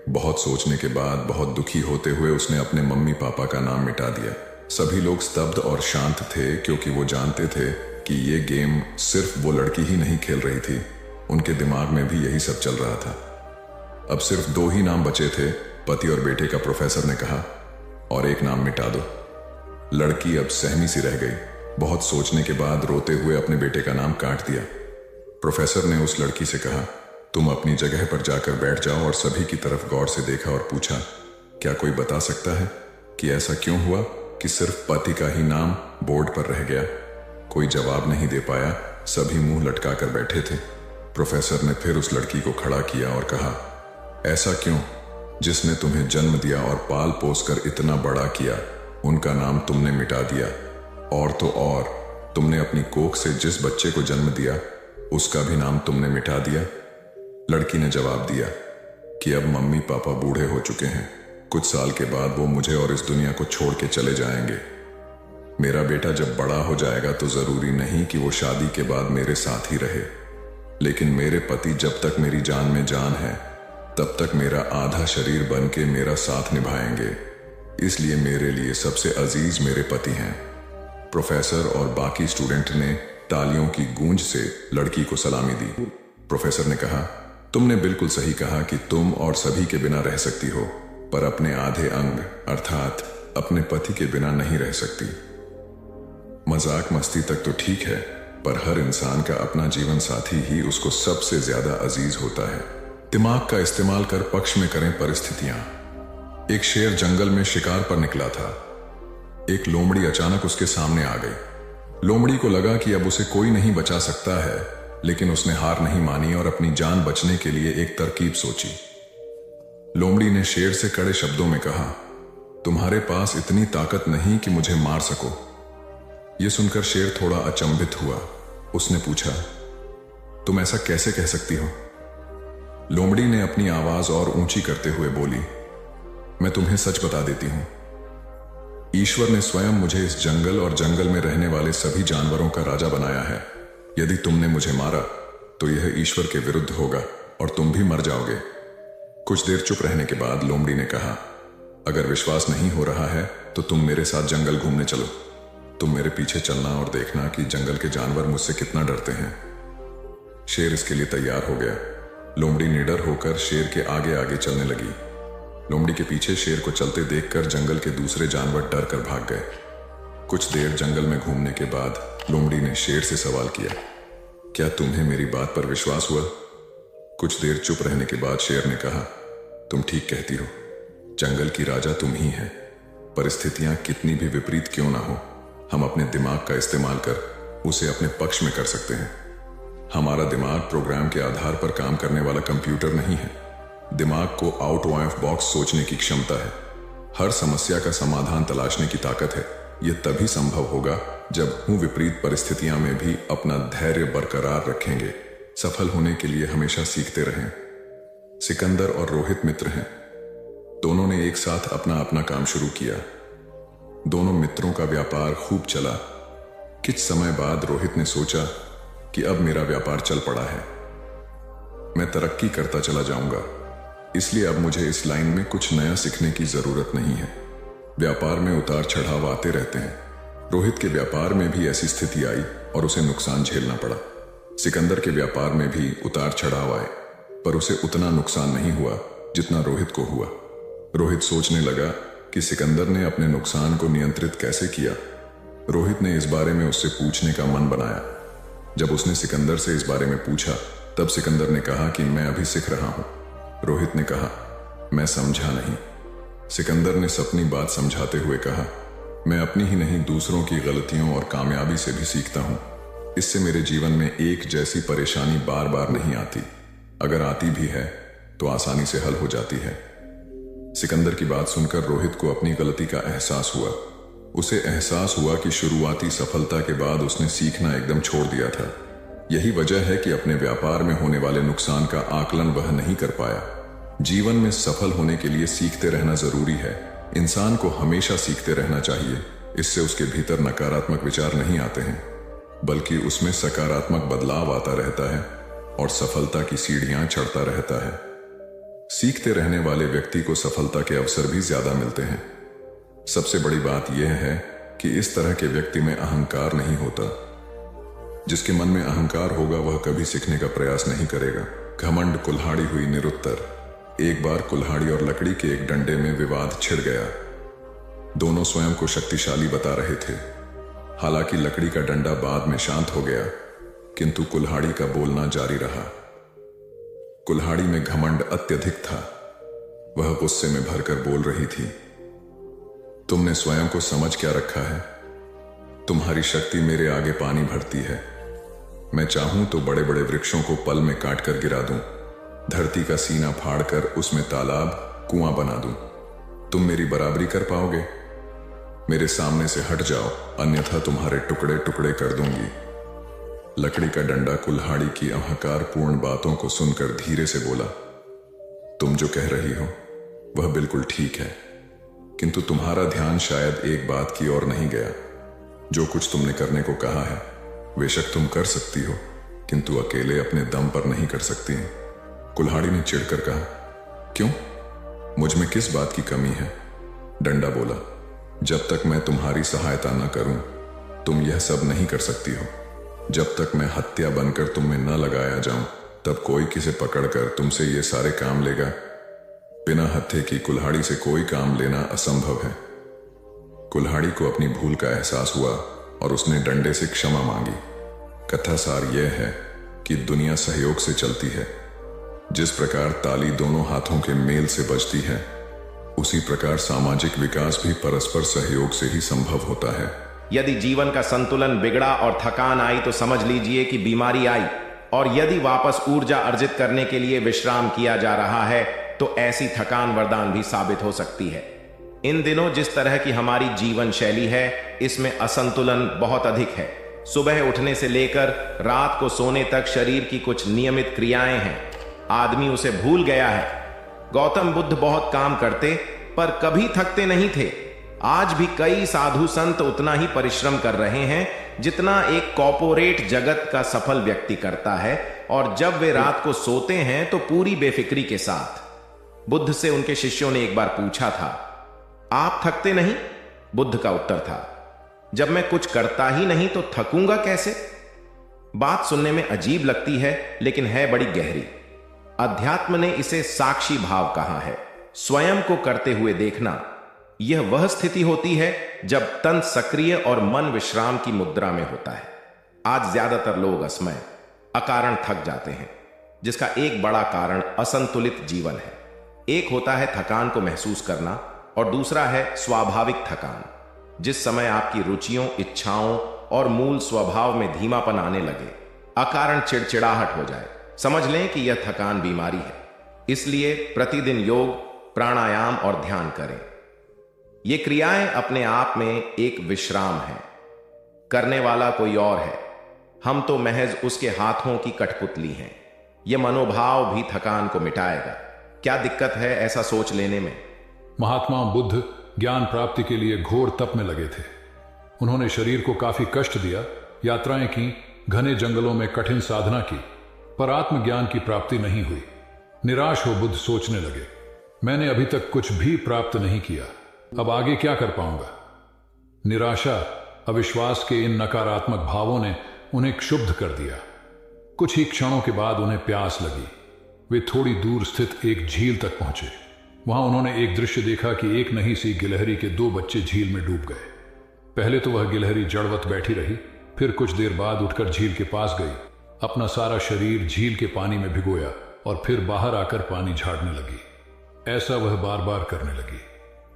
बहुत सोचने के बाद बहुत दुखी होते हुए उसने अपने मम्मी पापा का नाम मिटा दिया। सभी लोग स्तब्ध और शांत थे क्योंकि वो जानते थे कि ये गेम सिर्फ वो लड़की ही नहीं खेल रही थी, उनके दिमाग में भी यही सब चल रहा था। अब सिर्फ 2 ही नाम बचे थे, पति और बेटे का। प्रोफेसर ने कहा और 1 नाम मिटा दो। लड़की अब सहमी सी रह गई। बहुत सोचने के बाद रोते हुए अपने बेटे का नाम काट दिया। प्रोफेसर ने उस लड़की से कहा तुम अपनी जगह पर जाकर बैठ जाओ और सभी की तरफ गौर से देखा और पूछा क्या कोई बता सकता है कि ऐसा क्यों हुआ कि सिर्फ पति का ही नाम बोर्ड पर रह गया। कोई जवाब नहीं दे पाया। सभी मुंह लटका कर बैठे थे। प्रोफेसर ने फिर उस लड़की को खड़ा किया और कहा ऐसा क्यों? जिसने तुम्हें जन्म दिया और पाल पोस कर इतना बड़ा किया, उनका नाम तुमने मिटा दिया। और तो और तुमने अपनी कोख से जिस बच्चे को जन्म दिया उसका भी नाम तुमने मिटा दिया। लड़की ने जवाब दिया कि अब मम्मी पापा बूढ़े हो चुके हैं। कुछ साल के बाद वो मुझे और इस दुनिया को छोड़ के चले जाएंगे। मेरा बेटा जब बड़ा हो जाएगा तो जरूरी नहीं कि वो शादी के बाद मेरे साथ ही रहे, लेकिन मेरे पति जब तक मेरी जान में जान है तब तक मेरा आधा शरीर बन के मेरा साथ निभाएंगे। इसलिए मेरे लिए सबसे अजीज मेरे पति हैं। प्रोफेसर और बाकी स्टूडेंट ने तालियों की गूंज से लड़की को सलामी दी। प्रोफेसर ने कहा तुमने बिल्कुल सही कहा कि तुम और सभी के बिना रह सकती हो, पर अपने आधे अंग अर्थात अपने पति के बिना नहीं रह सकती। मजाक मस्ती तक तो ठीक है, पर हर इंसान का अपना जीवन साथी ही उसको सबसे ज्यादा अजीज होता है। दिमाग का इस्तेमाल कर पक्ष में करें परिस्थितियां। एक शेर जंगल में शिकार पर निकला था। एक लोमड़ी अचानक उसके सामने आ गई। लोमड़ी को लगा कि अब उसे कोई नहीं बचा सकता है, लेकिन उसने हार नहीं मानी और अपनी जान बचने के लिए एक तरकीब सोची। लोमड़ी ने शेर से कड़े शब्दों में कहा तुम्हारे पास इतनी ताकत नहीं कि मुझे मार सको। यह सुनकर शेर थोड़ा अचंभित हुआ। उसने पूछा तुम ऐसा कैसे कह सकती हो? लोमड़ी ने अपनी आवाज और ऊंची करते हुए बोली मैं तुम्हें सच बता देती हूं। ईश्वर ने स्वयं मुझे इस जंगल और जंगल में रहने वाले सभी जानवरों का राजा बनाया है। यदि तुमने मुझे मारा तो यह ईश्वर के विरुद्ध होगा और तुम भी मर जाओगे। कुछ देर चुप रहने के बाद लोमड़ी ने कहा अगर विश्वास नहीं हो रहा है तो तुम मेरे साथ जंगल घूमने चलो। तुम मेरे पीछे चलना और देखना कि जंगल के जानवर मुझसे कितना डरते हैं। शेर इसके लिए तैयार हो गया। लोमड़ी निडर होकर शेर के आगे आगे चलने लगी। लोमड़ी के पीछे शेर को चलते देखकर जंगल के दूसरे जानवर डर कर भाग गए। कुछ देर जंगल में घूमने के बाद लोमड़ी ने शेर से सवाल किया क्या तुम्हें मेरी बात पर विश्वास हुआ? कुछ देर चुप रहने के बाद शेर ने कहा तुम ठीक कहती हो। जंगल की राजा तुम ही है। परिस्थितियां कितनी भी विपरीत क्यों ना हो, हम अपने दिमाग का इस्तेमाल कर उसे अपने पक्ष में कर सकते हैं। हमारा दिमाग प्रोग्राम के आधार पर काम करने वाला कंप्यूटर नहीं है। दिमाग को आउट ऑफ बॉक्स सोचने की क्षमता है। हर समस्या का समाधान तलाशने की ताकत है। यह तभी संभव होगा जब हम विपरीत परिस्थितियां में भी अपना धैर्य बरकरार रखेंगे। सफल होने के लिए हमेशा सीखते रहें। सिकंदर और रोहित मित्र हैं। दोनों ने एक साथ अपना अपना काम शुरू किया। दोनों मित्रों का व्यापार खूब चला। कुछ समय बाद रोहित ने सोचा कि अब मेरा व्यापार चल पड़ा है, मैं तरक्की करता चला जाऊंगा, इसलिए अब मुझे इस लाइन में कुछ नया सीखने की जरूरत नहीं है। व्यापार में उतार चढ़ाव आते रहते हैं। रोहित के व्यापार में भी ऐसी स्थिति आई और उसे नुकसान झेलना पड़ा। सिकंदर के व्यापार में भी उतार चढ़ाव आए, पर उसे उतना नुकसान नहीं हुआ जितना रोहित को हुआ। रोहित सोचने लगा कि सिकंदर ने अपने नुकसान को नियंत्रित कैसे किया। रोहित ने इस बारे में उससे पूछने का मन बनाया। जब उसने सिकंदर से इस बारे में पूछा, तब सिकंदर ने कहा कि मैं अभी सीख रहा हूं। रोहित ने कहा, मैं समझा नहीं। सिकंदर ने अपनी बात समझाते हुए कहा, मैं अपनी ही नहीं दूसरों की गलतियों और कामयाबी से भी सीखता हूं। इससे मेरे जीवन में एक जैसी परेशानी बार बार नहीं आती। अगर आती भी है तो आसानी से हल हो जाती है। सिकंदर की बात सुनकर रोहित को अपनी गलती का एहसास हुआ। उसे एहसास हुआ कि शुरुआती सफलता के बाद उसने सीखना एकदम छोड़ दिया था। यही वजह है कि अपने व्यापार में होने वाले नुकसान का आकलन वह नहीं कर पाया। जीवन में सफल होने के लिए सीखते रहना जरूरी है। इंसान को हमेशा सीखते रहना चाहिए। इससे उसके भीतर नकारात्मक विचार नहीं आते हैं, बल्कि उसमें सकारात्मक बदलाव आता रहता है और सफलता की सीढ़ियां चढ़ता रहता है। सीखते रहने वाले व्यक्ति को सफलता के अवसर भी ज्यादा मिलते हैं। सबसे बड़ी बात यह है कि इस तरह के व्यक्ति में अहंकार नहीं होता। जिसके मन में अहंकार होगा वह कभी सीखने का प्रयास नहीं करेगा। घमंड कुल्हाड़ी हुई निरुत्तर। एक बार कुल्हाड़ी और लकड़ी के एक डंडे में विवाद छिड़ गया। दोनों स्वयं को शक्तिशाली बता रहे थे। हालांकि लकड़ी का डंडा बाद में शांत हो गया, किंतु कुल्हाड़ी का बोलना जारी रहा। कुल्हाड़ी में घमंड अत्यधिक था। वह गुस्से में भरकर बोल रही थी, तुमने स्वयं को समझ क्या रखा है? तुम्हारी शक्ति मेरे आगे पानी भरती है। मैं चाहूं तो बड़े बड़े वृक्षों को पल में काट कर गिरा दूं, धरती का सीना फाड़कर उसमें तालाब कुआं बना दूं। तुम मेरी बराबरी कर पाओगे? मेरे सामने से हट जाओ, अन्यथा तुम्हारे टुकड़े टुकड़े कर दूंगी। लकड़ी का डंडा कुल्हाड़ी की अहंकारपूर्ण बातों को सुनकर धीरे से बोला, तुम जो कह रही हो वह बिल्कुल ठीक है, किंतु तुम्हारा ध्यान शायद एक बात की ओर नहीं गया। जो कुछ तुमने करने को कहा है बेशक तुम कर सकती हो, किंतु अकेले अपने दम पर नहीं कर सकती। कुल्हाड़ी ने चिढ़कर कहा, क्यों? मुझ में किस बात की कमी है? डंडा बोला, जब तक मैं तुम्हारी सहायता न करूं तुम यह सब नहीं कर सकती हो। जब तक मैं हत्या बनकर तुम में न लगाया जाऊं तब कोई किसे पकड़कर तुमसे ये सारे काम लेगा? बिना हत्थे की कुल्हाड़ी से कोई काम लेना असंभव है। कुल्हाड़ी को अपनी भूल का एहसास हुआ और उसने डंडे से क्षमा मांगी। कथा सार यह है कि दुनिया सहयोग से चलती है। जिस प्रकार ताली दोनों हाथों के मेल से बजती है, उसी प्रकार सामाजिक विकास भी परस्पर सहयोग से ही संभव होता है। यदि जीवन का संतुलन बिगड़ा और थकान आई तो समझ लीजिए कि बीमारी आई, और यदि वापस ऊर्जा अर्जित करने के लिए विश्राम किया जा रहा है तो ऐसी थकान वरदान भी साबित हो सकती है। इन दिनों जिस तरह की हमारी जीवन शैली है, इसमें असंतुलन बहुत अधिक है। सुबह उठने से लेकर रात को सोने तक शरीर की कुछ नियमित क्रियाएं हैं, आदमी उसे भूल गया है। गौतम बुद्ध बहुत काम करते पर कभी थकते नहीं थे। आज भी कई साधु संत उतना ही परिश्रम कर रहे हैं जितना एक कॉर्पोरेट जगत का सफल व्यक्ति करता है, और जब वे रात को सोते हैं तो पूरी बेफिक्री के साथ। बुद्ध से उनके शिष्यों ने एक बार पूछा था, आप थकते नहीं? बुद्ध का उत्तर था, जब मैं कुछ करता ही नहीं तो थकूंगा कैसे? बात सुनने में अजीब लगती है, लेकिन है बड़ी गहरी। अध्यात्म ने इसे साक्षी भाव कहा है। स्वयं को करते हुए देखना, यह वह स्थिति होती है जब तन सक्रिय और मन विश्राम की मुद्रा में होता है। आज ज्यादातर लोग असमय, अकारण थक जाते हैं, जिसका एक बड़ा कारण असंतुलित जीवन है। एक होता है थकान को महसूस करना और दूसरा है स्वाभाविक थकान। जिस समय आपकी रुचियों, इच्छाओं और मूल स्वभाव में धीमापन आने लगे, अकारण चिड़चिड़ाहट हो जाए, समझ लें कि यह थकान बीमारी है। इसलिए प्रतिदिन योग, प्राणायाम और ध्यान करें। ये क्रियाएं अपने आप में एक विश्राम है। करने वाला कोई और है, हम तो महज उसके हाथों की कठपुतली हैं। यह मनोभाव भी थकान को मिटाएगा। क्या दिक्कत है ऐसा सोच लेने में? महात्मा बुद्ध ज्ञान प्राप्ति के लिए घोर तप में लगे थे। उन्होंने शरीर को काफी कष्ट दिया, यात्राएं की, घने जंगलों में कठिन साधना की, पर आत्मज्ञान की प्राप्ति नहीं हुई। निराश हो बुद्ध सोचने लगे, मैंने अभी तक कुछ भी प्राप्त नहीं किया, अब आगे क्या कर पाऊंगा। निराशा, अविश्वास के इन नकारात्मक भावों ने उन्हें क्षुब्ध कर दिया। कुछ ही क्षणों के बाद उन्हें प्यास लगी। वे थोड़ी दूर स्थित एक झील तक पहुंचे। वहां उन्होंने एक दृश्य देखा कि एक नन्ही सी गिलहरी के 2 बच्चे झील में डूब गए। पहले तो वह गिलहरी जड़वत बैठी रही, फिर कुछ देर बाद उठकर झील के पास गई, अपना सारा शरीर झील के पानी में भिगोया और फिर बाहर आकर पानी झाड़ने लगी। ऐसा वह बार बार करने लगी।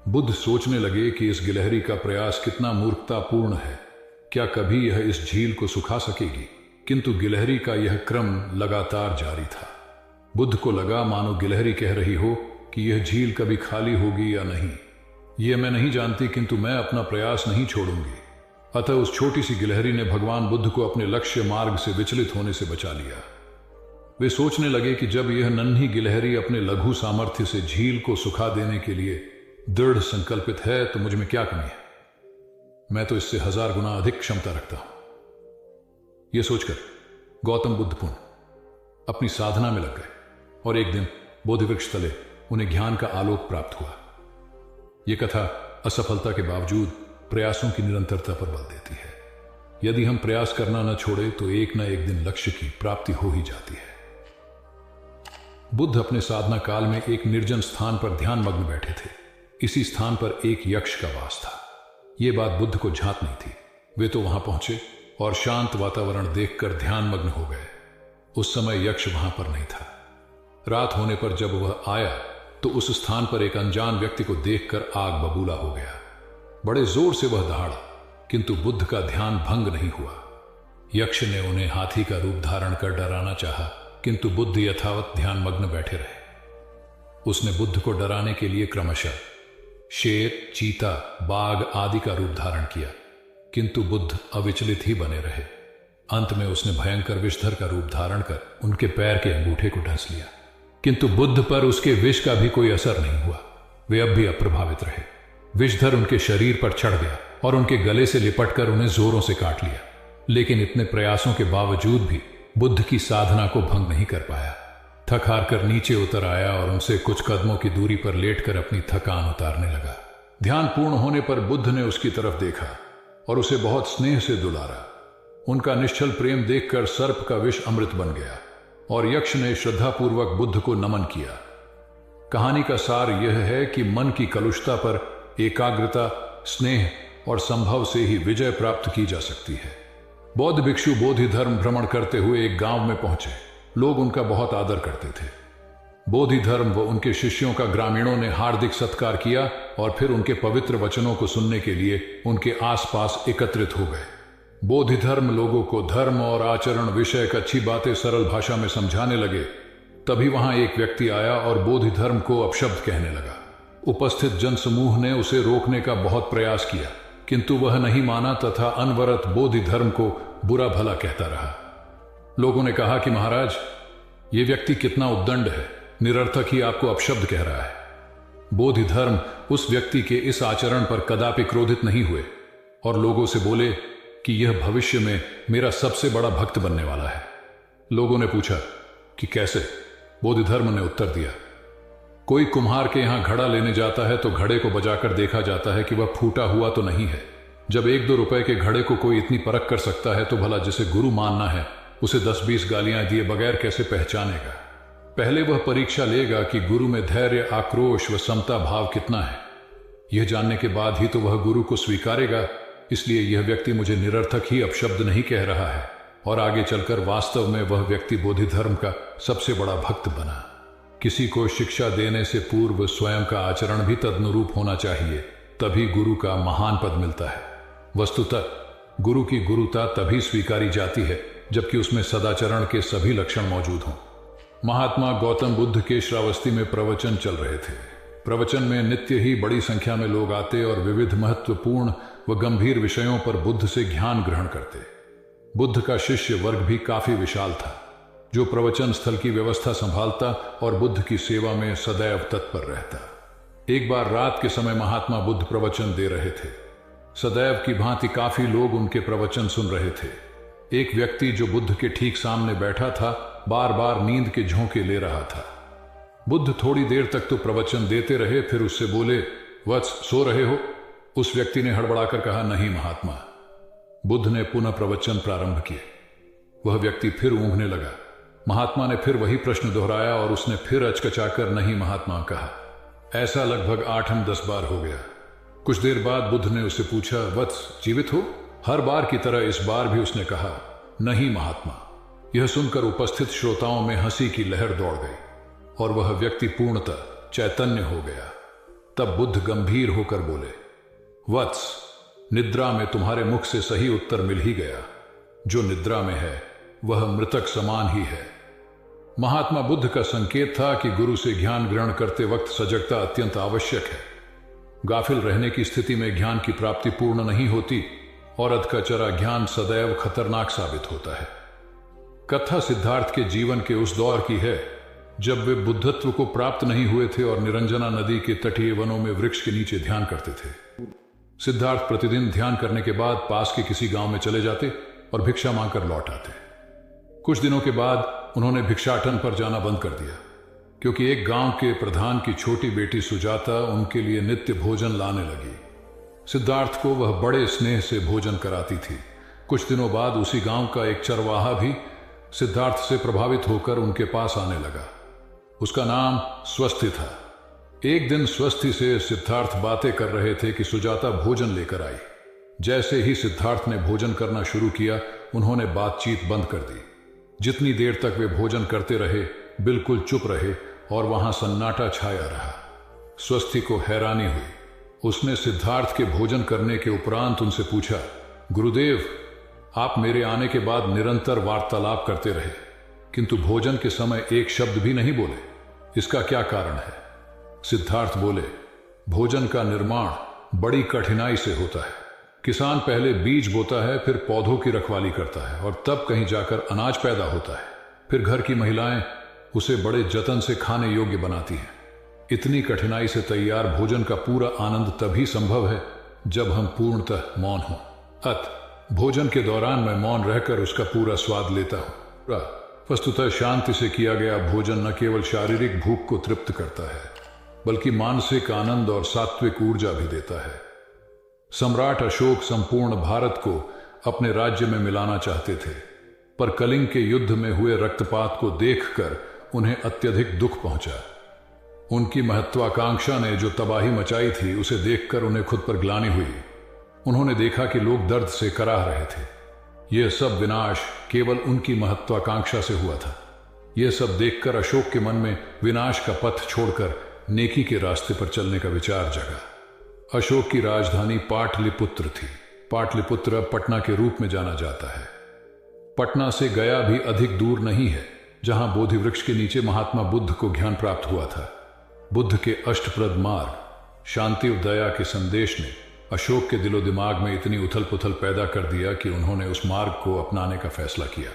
बुद्ध सोचने लगे कि इस गिलहरी का प्रयास कितना मूर्खतापूर्ण है। क्या कभी यह इस झील को सुखा सकेगी? किंतु गिलहरी का यह क्रम लगातार जारी था। बुद्ध को लगा मानो गिलहरी कह रही हो कि यह झील कभी खाली होगी या नहीं, यह मैं नहीं जानती, किंतु मैं अपना प्रयास नहीं छोड़ूंगी। अतः उस छोटी सी गिलहरी ने भगवान बुद्ध को अपने लक्ष्य मार्ग से विचलित होने से बचा लिया। वे सोचने लगे कि जब यह नन्ही गिलहरी अपने लघु सामर्थ्य से झील को सुखा देने के लिए दृढ़ संकल्पित है तो मुझ में क्या कमी है, मैं तो इससे 1000 गुना अधिक क्षमता रखता हूं। यह सोचकर गौतम बुद्ध पुनः अपनी साधना में लग गए और एक दिन बोधि वृक्ष तले उन्हें ज्ञान का आलोक प्राप्त हुआ। यह कथा असफलता के बावजूद प्रयासों की निरंतरता पर बल देती है। यदि हम प्रयास करना न छोड़े तो एक न एक दिन लक्ष्य की प्राप्ति हो ही जाती है। बुद्ध अपने साधना काल में एक निर्जन स्थान पर ध्यान मग्न बैठे थे। इसी स्थान पर एक यक्ष का वास था। यह बात बुद्ध को झांक नहीं थी। वे तो वहां पहुंचे और शांत वातावरण देखकर ध्यान मग्न हो गए। उस समय यक्ष वहां पर नहीं था। रात होने पर जब वह आया तो उस स्थान पर एक अनजान व्यक्ति को देखकर आग बबूला हो गया। बड़े जोर से वह दहाड़ा, किंतु बुद्ध का ध्यान भंग नहीं हुआ। यक्ष ने उन्हें हाथी का रूप धारण कर डराना चाहा, किंतु बुद्ध यथावत ध्यान मग्न बैठे रहे। उसने बुद्ध को डराने के लिए क्रमशः शेर, चीता, बाघ आदि का रूप धारण किया, किंतु बुद्ध अविचलित ही बने रहे। अंत में उसने भयंकर विषधर का रूप धारण कर उनके पैर के अंगूठे को ढंस लिया, किंतु बुद्ध पर उसके विष का भी कोई असर नहीं हुआ। वे अब भी अप्रभावित रहे। विषधर उनके शरीर पर चढ़ गया और उनके गले से लिपटकर उन्हें जोरों से काट लिया, लेकिन इतने प्रयासों के बावजूद भी बुद्ध की साधना को भंग नहीं कर पाया। थक हार कर नीचे उतर आया और उनसे कुछ कदमों की दूरी पर लेटकर अपनी थकान उतारने लगा। ध्यान पूर्ण होने पर बुद्ध ने उसकी तरफ देखा और उसे बहुत स्नेह से दुलारा। उनका निश्चल प्रेम देखकर सर्प का विष अमृत बन गया और यक्ष ने श्रद्धापूर्वक बुद्ध को नमन किया। कहानी का सार यह है कि मन की कलुषता पर एकाग्रता, स्नेह और संभव से ही विजय प्राप्त की जा सकती है। बौद्ध भिक्षु बोधि धर्म भ्रमण करते हुए एक गांव में पहुंचे। लोग उनका बहुत आदर करते थे। बोधि धर्म व उनके शिष्यों का ग्रामीणों ने हार्दिक सत्कार किया और फिर उनके पवित्र वचनों को सुनने के लिए उनके आसपास एकत्रित हो गए। बोधि धर्म लोगों को धर्म और आचरण विषयक अच्छी बातें सरल भाषा में समझाने लगे। तभी वहां एक व्यक्ति आया और बोधि धर्म को अपशब्द कहने लगा। उपस्थित जनसमूह ने उसे रोकने का बहुत प्रयास किया, किंतु वह नहीं माना तथा अनवरत बोधि धर्म को बुरा भला कहता रहा। लोगों ने कहा कि महाराज, ये व्यक्ति कितना उद्दंड है, निरर्थक ही आपको अपशब्द कह रहा है। बोधि धर्म उस व्यक्ति के इस आचरण पर कदापि क्रोधित नहीं हुए और लोगों से बोले कि यह भविष्य में मेरा सबसे बड़ा भक्त बनने वाला है। लोगों ने पूछा कि कैसे? बोधि धर्म ने उत्तर दिया, कोई कुम्हार के यहां घड़ा लेने जाता है तो घड़े को बजाकर देखा जाता है कि वह फूटा हुआ तो नहीं है। जब 1-2 रुपए के घड़े को कोई इतनी परख कर सकता है तो भला जिसे गुरु मानना है उसे 10-20 गालियां दिए बगैर कैसे पहचानेगा? पहले वह परीक्षा लेगा कि गुरु में धैर्य, आक्रोश व समता भाव कितना है। यह जानने के बाद ही तो वह गुरु को स्वीकारेगा। इसलिए यह व्यक्ति मुझे निरर्थक ही अपशब्द नहीं कह रहा है और आगे चलकर वास्तव में वह व्यक्ति बोधि धर्म का सबसे बड़ा भक्त बना। किसी को शिक्षा देने से पूर्व स्वयं का आचरण भी तदनुरूप होना चाहिए, तभी गुरु का महान पद मिलता है। वस्तुतः गुरु की गुरुता तभी स्वीकारी जाती है जबकि उसमें सदाचरण के सभी लक्षण मौजूद हों। महात्मा गौतम बुद्ध के श्रावस्ती में प्रवचन चल रहे थे। प्रवचन में नित्य ही बड़ी संख्या में लोग आते और विविध महत्वपूर्ण व गंभीर विषयों पर बुद्ध से ज्ञान ग्रहण करते। बुद्ध का शिष्य वर्ग भी काफी विशाल था, जो प्रवचन स्थल की व्यवस्था संभालता और बुद्ध की सेवा में सदैव तत्पर रहता। एक बार रात के समय महात्मा बुद्ध प्रवचन दे रहे थे। सदैव की भांति काफी लोग उनके प्रवचन सुन रहे थे। एक व्यक्ति जो बुद्ध के ठीक सामने बैठा था, बार बार नींद के झोंके ले रहा था। बुद्ध थोड़ी देर तक तो प्रवचन देते रहे, फिर उससे बोले, वत्स, सो रहे हो? उस व्यक्ति ने हड़बड़ाकर कहा, नहीं महात्मा। बुद्ध ने पुनः प्रवचन प्रारंभ किए। वह व्यक्ति फिर ऊँघने लगा। महात्मा ने फिर वही प्रश्न दोहराया और उसने फिर अचकचाकर नहीं महात्मा कहा। ऐसा लगभग 8-10 बार हो गया। कुछ देर बाद बुद्ध ने उससे पूछा, वत्स, जीवित हो? हर बार की तरह इस बार भी उसने कहा, नहीं महात्मा। यह सुनकर उपस्थित श्रोताओं में हंसी की लहर दौड़ गई और वह व्यक्ति पूर्णतः चैतन्य हो गया। तब बुद्ध गंभीर होकर बोले, वत्स, निद्रा में तुम्हारे मुख से सही उत्तर मिल ही गया। जो निद्रा में है वह मृतक समान ही है। महात्मा बुद्ध का संकेत था कि गुरु से ज्ञान ग्रहण करते वक्त सजगता अत्यंत आवश्यक है। गाफिल रहने की स्थिति में ज्ञान की प्राप्ति पूर्ण नहीं होती और अधकचरा ज्ञान सदैव खतरनाक साबित होता है। कथा सिद्धार्थ के जीवन के उस दौर की है जब वे बुद्धत्व को प्राप्त नहीं हुए थे और निरंजना नदी के तटीय वनों में वृक्ष के नीचे ध्यान करते थे। सिद्धार्थ प्रतिदिन ध्यान करने के बाद पास के किसी गांव में चले जाते और भिक्षा मांगकर लौट आते। कुछ दिनों के बाद उन्होंने भिक्षाटन पर जाना बंद कर दिया, क्योंकि एक गांव के प्रधान की छोटी बेटी सुजाता उनके लिए नित्य भोजन लाने लगी। सिद्धार्थ को वह बड़े स्नेह से भोजन कराती थी। कुछ दिनों बाद उसी गांव का एक चरवाहा भी सिद्धार्थ से प्रभावित होकर उनके पास आने लगा। उसका नाम स्वस्थी था। एक दिन स्वस्थी से सिद्धार्थ बातें कर रहे थे कि सुजाता भोजन लेकर आई। जैसे ही सिद्धार्थ ने भोजन करना शुरू किया, उन्होंने बातचीत बंद कर दी। जितनी देर तक वे भोजन करते रहे, बिल्कुल चुप रहे और वहां सन्नाटा छाया रहा। स्वस्थी को हैरानी हुई। उसने सिद्धार्थ के भोजन करने के उपरांत उनसे पूछा, गुरुदेव, आप मेरे आने के बाद निरंतर वार्तालाप करते रहे, किंतु भोजन के समय एक शब्द भी नहीं बोले। इसका क्या कारण है? सिद्धार्थ बोले, भोजन का निर्माण बड़ी कठिनाई से होता है। किसान पहले बीज बोता है, फिर पौधों की रखवाली करता है और तब कहीं जाकर अनाज पैदा होता है। फिर घर की महिलाएं उसे बड़े जतन से खाने योग्य बनाती हैं। इतनी कठिनाई से तैयार भोजन का पूरा आनंद तभी संभव है जब हम पूर्णतः मौन हों। भोजन के दौरान मैं मौन रहकर उसका पूरा स्वाद लेता हूं। वस्तुतः शांति से किया गया भोजन न केवल शारीरिक भूख को तृप्त करता है, बल्कि मानसिक आनंद और सात्विक ऊर्जा भी देता है। सम्राट अशोक संपूर्ण भारत को अपने राज्य में मिलाना चाहते थे, पर कलिंग के युद्ध में हुए रक्तपात को देखकर उन्हें अत्यधिक दुख पहुंचा। उनकी महत्वाकांक्षा ने जो तबाही मचाई थी, उसे देखकर उन्हें खुद पर ग्लानि हुई। उन्होंने देखा कि लोग दर्द से कराह रहे थे। यह सब विनाश केवल उनकी महत्वाकांक्षा से हुआ था। यह सब देखकर अशोक के मन में विनाश का पथ छोड़कर नेकी के रास्ते पर चलने का विचार जगा। अशोक की राजधानी पाटलिपुत्र थी। पाटलिपुत्र अब पटना के रूप में जाना जाता है। पटना से गया भी अधिक दूर नहीं है, जहां बोधि वृक्ष के नीचे महात्मा बुद्ध को ज्ञान प्राप्त हुआ था। बुद्ध के अष्टप्रद मार्ग, शांति और दया के संदेश ने अशोक के दिलो दिमाग में इतनी उथल पुथल पैदा कर दिया कि उन्होंने उस मार्ग को अपनाने का फैसला किया।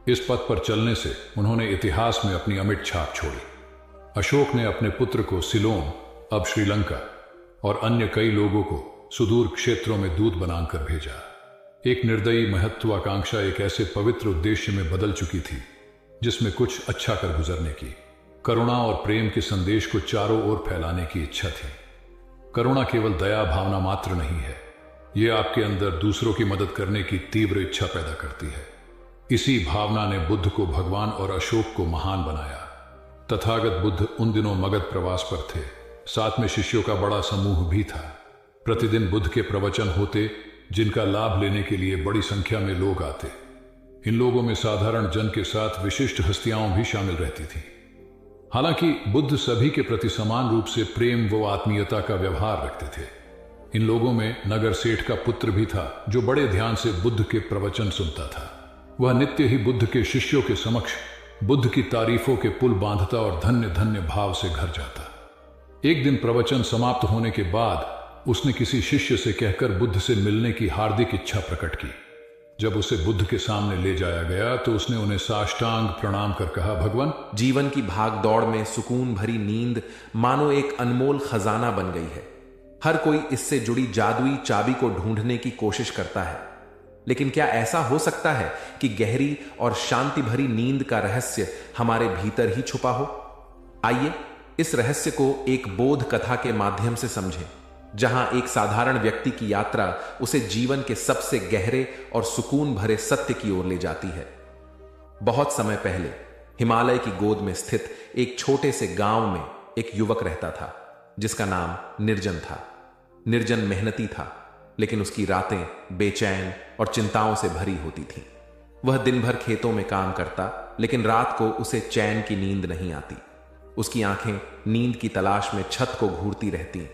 इस पथ पर चलने से उन्होंने इतिहास में अपनी अमिट छाप छोड़ी। अशोक ने अपने पुत्र को सिलोन, अब श्रीलंका, और अन्य कई लोगों को सुदूर क्षेत्रों में दूत बनाकर भेजा। एक निर्दयी महत्वाकांक्षा एक ऐसे पवित्र उद्देश्य में बदल चुकी थी जिसमें कुछ अच्छा कर गुजरने की, करुणा और प्रेम के संदेश को चारों ओर फैलाने की इच्छा थी। करुणा केवल दया भावना मात्र नहीं है, यह आपके अंदर दूसरों की मदद करने की तीव्र इच्छा पैदा करती है। इसी भावना ने बुद्ध को भगवान और अशोक को महान बनाया। तथागत बुद्ध उन दिनों मगध प्रवास पर थे। साथ में शिष्यों का बड़ा समूह भी था। प्रतिदिन बुद्ध के प्रवचन होते, जिनका लाभ लेने के लिए बड़ी संख्या में लोग आते। इन लोगों में साधारण जन के साथ विशिष्ट हस्तियां भी शामिल रहती थीं। हालांकि बुद्ध सभी के प्रति समान रूप से प्रेम व आत्मीयता का व्यवहार रखते थे। इन लोगों में नगर सेठ का पुत्र भी था, जो बड़े ध्यान से बुद्ध के प्रवचन सुनता था। वह नित्य ही बुद्ध के शिष्यों के समक्ष बुद्ध की तारीफों के पुल बांधता और धन्य धन्य भाव से घर जाता। एक दिन प्रवचन समाप्त होने के बाद उसने किसी शिष्य से कहकर बुद्ध से मिलने की हार्दिक इच्छा प्रकट की। जब उसे बुद्ध के सामने ले जाया गया तो उसने उन्हें साष्टांग प्रणाम कर कहा, भगवान, जीवन की भाग दौड़ में सुकून भरी नींद मानो एक अनमोल खजाना बन गई है। हर कोई इससे जुड़ी जादुई चाबी को ढूंढने की कोशिश करता है, लेकिन क्या ऐसा हो सकता है कि गहरी और शांति भरी नींद का रहस्य हमारे भीतर ही छुपा हो? आइए इस रहस्य को एक बोध कथा के माध्यम से समझें, जहां एक साधारण व्यक्ति की यात्रा उसे जीवन के सबसे गहरे और सुकून भरे सत्य की ओर ले जाती है। बहुत समय पहले हिमालय की गोद में स्थित एक छोटे से गांव में एक युवक रहता था जिसका नाम निर्जन था। निर्जन मेहनती था, लेकिन उसकी रातें बेचैन और चिंताओं से भरी होती थीं। वह दिन भर खेतों में काम करता, लेकिन रात को उसे चैन की नींद नहीं आती। उसकी आंखें नींद की तलाश में छत को घूरती रहती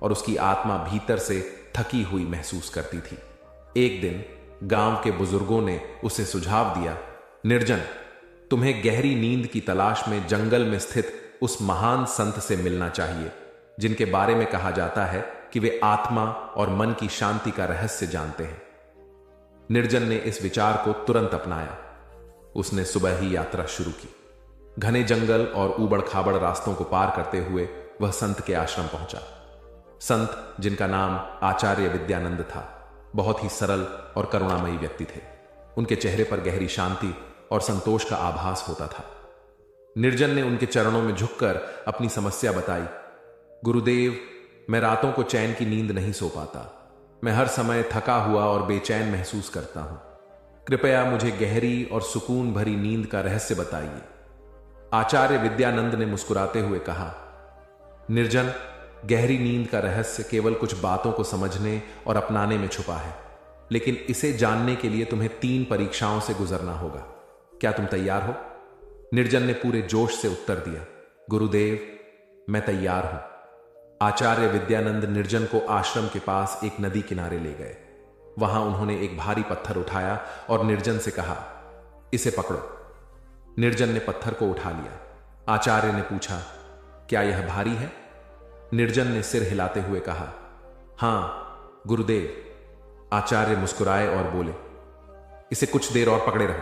और उसकी आत्मा भीतर से थकी हुई महसूस करती थी। एक दिन गांव के बुजुर्गों ने उसे सुझाव दिया, निर्जन, तुम्हें गहरी नींद की तलाश में जंगल में स्थित उस महान संत से मिलना चाहिए जिनके बारे में कहा जाता है कि वे आत्मा और मन की शांति का रहस्य जानते हैं। निर्जन ने इस विचार को तुरंत अपनाया। उसने सुबह ही यात्रा शुरू की। घने जंगल और ऊबड़ खाबड़ रास्तों को पार करते हुए वह संत के आश्रम पहुंचा। संत, जिनका नाम आचार्य विद्यानंद था, बहुत ही सरल और करुणामयी व्यक्ति थे। उनके चेहरे पर गहरी शांति और संतोष का आभास होता था। निर्जन ने उनके चरणों में झुककर अपनी समस्या बताई। गुरुदेव, मैं रातों को चैन की नींद नहीं सो पाता। मैं हर समय थका हुआ और बेचैन महसूस करता हूं। कृपया मुझे गहरी और सुकून भरी नींद का रहस्य बताइए। आचार्य विद्यानंद ने मुस्कुराते हुए कहा, निर्जन, गहरी नींद का रहस्य केवल कुछ बातों को समझने और अपनाने में छुपा है, लेकिन इसे जानने के लिए तुम्हें 3 परीक्षाओं से गुजरना होगा। क्या तुम तैयार हो? निर्जन ने पूरे जोश से उत्तर दिया, गुरुदेव, मैं तैयार हूं। आचार्य विद्यानंद निर्जन को आश्रम के पास एक नदी किनारे ले गए। वहां उन्होंने एक भारी पत्थर उठाया और निर्जन से कहा, इसे पकड़ो। निर्जन ने पत्थर को उठा लिया। आचार्य ने पूछा, क्या यह भारी है? निर्जन ने सिर हिलाते हुए कहा, हां गुरुदेव। आचार्य मुस्कुराए और बोले, इसे कुछ देर और पकड़े रहो।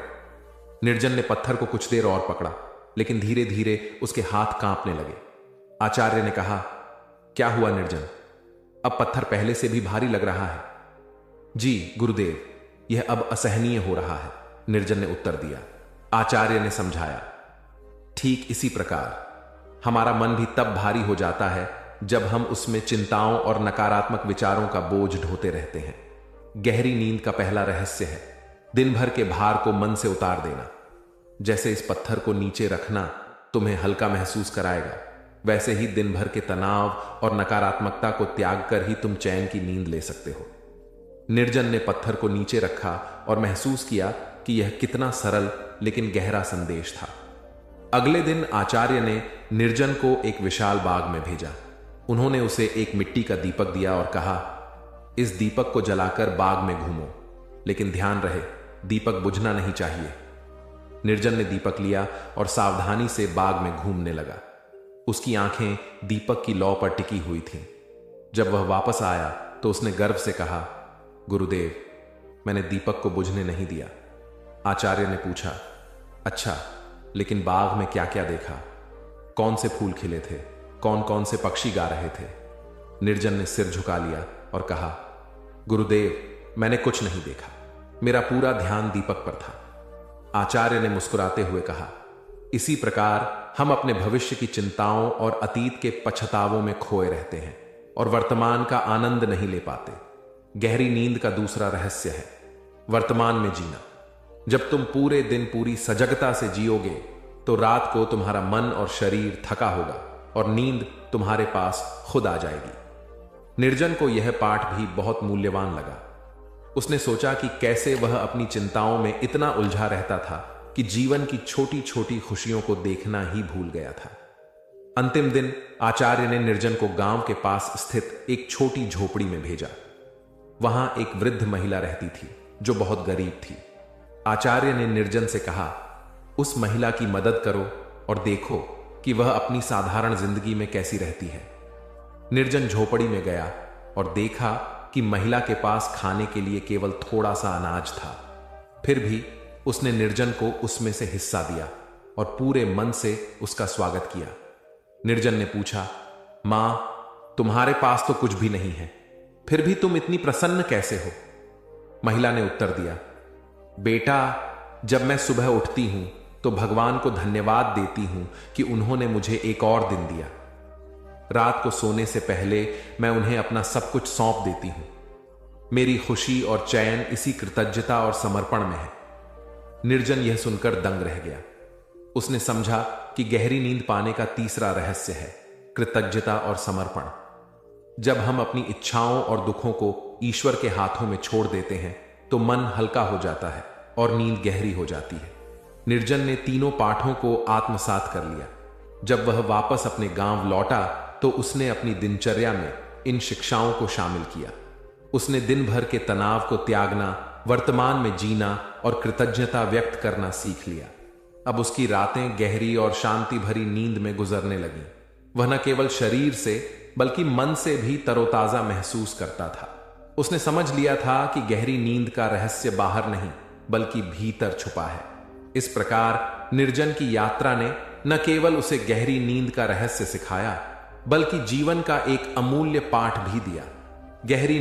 निर्जन ने पत्थर को कुछ देर और पकड़ा, लेकिन धीरे धीरे उसके हाथ कांपने लगे। आचार्य ने कहा, क्या हुआ निर्जन? अब पत्थर पहले से भी भारी लग रहा है। जी गुरुदेव, यह अब असहनीय हो रहा है, निर्जन ने उत्तर दिया। आचार्य ने समझाया, ठीक इसी प्रकार हमारा मन भी तब भारी हो जाता है जब हम उसमें चिंताओं और नकारात्मक विचारों का बोझ ढोते रहते हैं। गहरी नींद का पहला रहस्य है दिन भर के भार को मन से उतार देना। जैसे इस पत्थर को नीचे रखना तुम्हें हल्का महसूस कराएगा, वैसे ही दिन भर के तनाव और नकारात्मकता को त्याग कर ही तुम चैन की नींद ले सकते हो। निर्जन ने पत्थर को नीचे रखा और महसूस किया कि यह कितना सरल लेकिन गहरा संदेश था। अगले दिन आचार्य ने निर्जन को एक विशाल बाग में भेजा। उन्होंने उसे एक मिट्टी का दीपक दिया और कहा, इस दीपक को जलाकर बाग में घूमो, लेकिन ध्यान रहे दीपक बुझना नहीं चाहिए। निर्जन ने दीपक लिया और सावधानी से बाग में घूमने लगा। उसकी आंखें दीपक की लौ पर टिकी हुई थीं। जब वह वापस आया तो उसने गर्व से कहा, गुरुदेव, मैंने दीपक को बुझने नहीं दिया। आचार्य ने पूछा, अच्छा, लेकिन बाग में क्या क्या देखा? कौन से फूल खिले थे? कौन कौन से पक्षी गा रहे थे? निर्जन ने सिर झुका लिया और कहा, गुरुदेव, मैंने कुछ नहीं देखा। मेरा पूरा ध्यान दीपक पर था। आचार्य ने मुस्कुराते हुए कहा, इसी प्रकार हम अपने भविष्य की चिंताओं और अतीत के पछतावों में खोए रहते हैं और वर्तमान का आनंद नहीं ले पाते। गहरी नींद का दूसरा रहस्य है वर्तमान में जीना। जब तुम पूरे दिन पूरी सजगता से जियोगे तो रात को तुम्हारा मन और शरीर थका होगा और नींद तुम्हारे पास खुद आ जाएगी। निर्जन को यह पाठ भी बहुत मूल्यवान लगा। उसने सोचा कि कैसे वह अपनी चिंताओं में इतना उलझा रहता था कि जीवन की छोटी छोटी खुशियों को देखना ही भूल गया था। अंतिम दिन आचार्य ने निर्जन को गांव के पास स्थित एक छोटी झोपड़ी में भेजा। वहां एक वृद्ध महिला रहती थी जो बहुत गरीब थी। आचार्य ने निर्जन से कहा, उस महिला की मदद करो और देखो कि वह अपनी साधारण जिंदगी में कैसी रहती है। निर्जन झोपड़ी में गया और देखा कि महिला के पास खाने के लिए केवल थोड़ा सा अनाज था। फिर भी उसने निर्जन को उसमें से हिस्सा दिया और पूरे मन से उसका स्वागत किया। निर्जन ने पूछा, मां, तुम्हारे पास तो कुछ भी नहीं है, फिर भी तुम इतनी प्रसन्न कैसे हो? महिला ने उत्तर दिया, बेटा, जब मैं सुबह उठती हूं तो भगवान को धन्यवाद देती हूं कि उन्होंने मुझे एक और दिन दिया। रात को सोने से पहले मैं उन्हें अपना सब कुछ सौंप देती हूं। मेरी खुशी और चैन इसी कृतज्ञता और समर्पण में है। निर्जन यह सुनकर दंग रह गया। उसने समझा कि गहरी नींद पाने का तीसरा रहस्य है कृतज्ञता और समर्पण। जब हम अपनी इच्छाओं और दुखों को ईश्वर के हाथों में छोड़ देते हैं तो मन हल्का हो जाता है और नींद गहरी हो जाती है। निर्जन ने तीनों पाठों को आत्मसात कर लिया। जब वह वापस अपने गांव लौटा तो उसने अपनी दिनचर्या में इन शिक्षाओं को शामिल किया। उसने दिन भर के तनाव को त्यागना, वर्तमान में जीना और कृतज्ञता व्यक्त करना सीख लिया। अब उसकी रातें गहरी और शांति भरी नींद में गुजरने लगीं। वह न केवल शरीर से बल्कि मन से भी तरोताजा महसूस करता था। उसने समझ लिया था कि गहरी नींद का रहस्य बाहर नहीं बल्कि भीतर छुपा है। इस प्रकार निर्जन की यात्रा ने न केवल उसे गहरी नींद का रहस्य सिखाया बल्कि जीवन का एक अमूल्य पाठ भी दिया। गहरी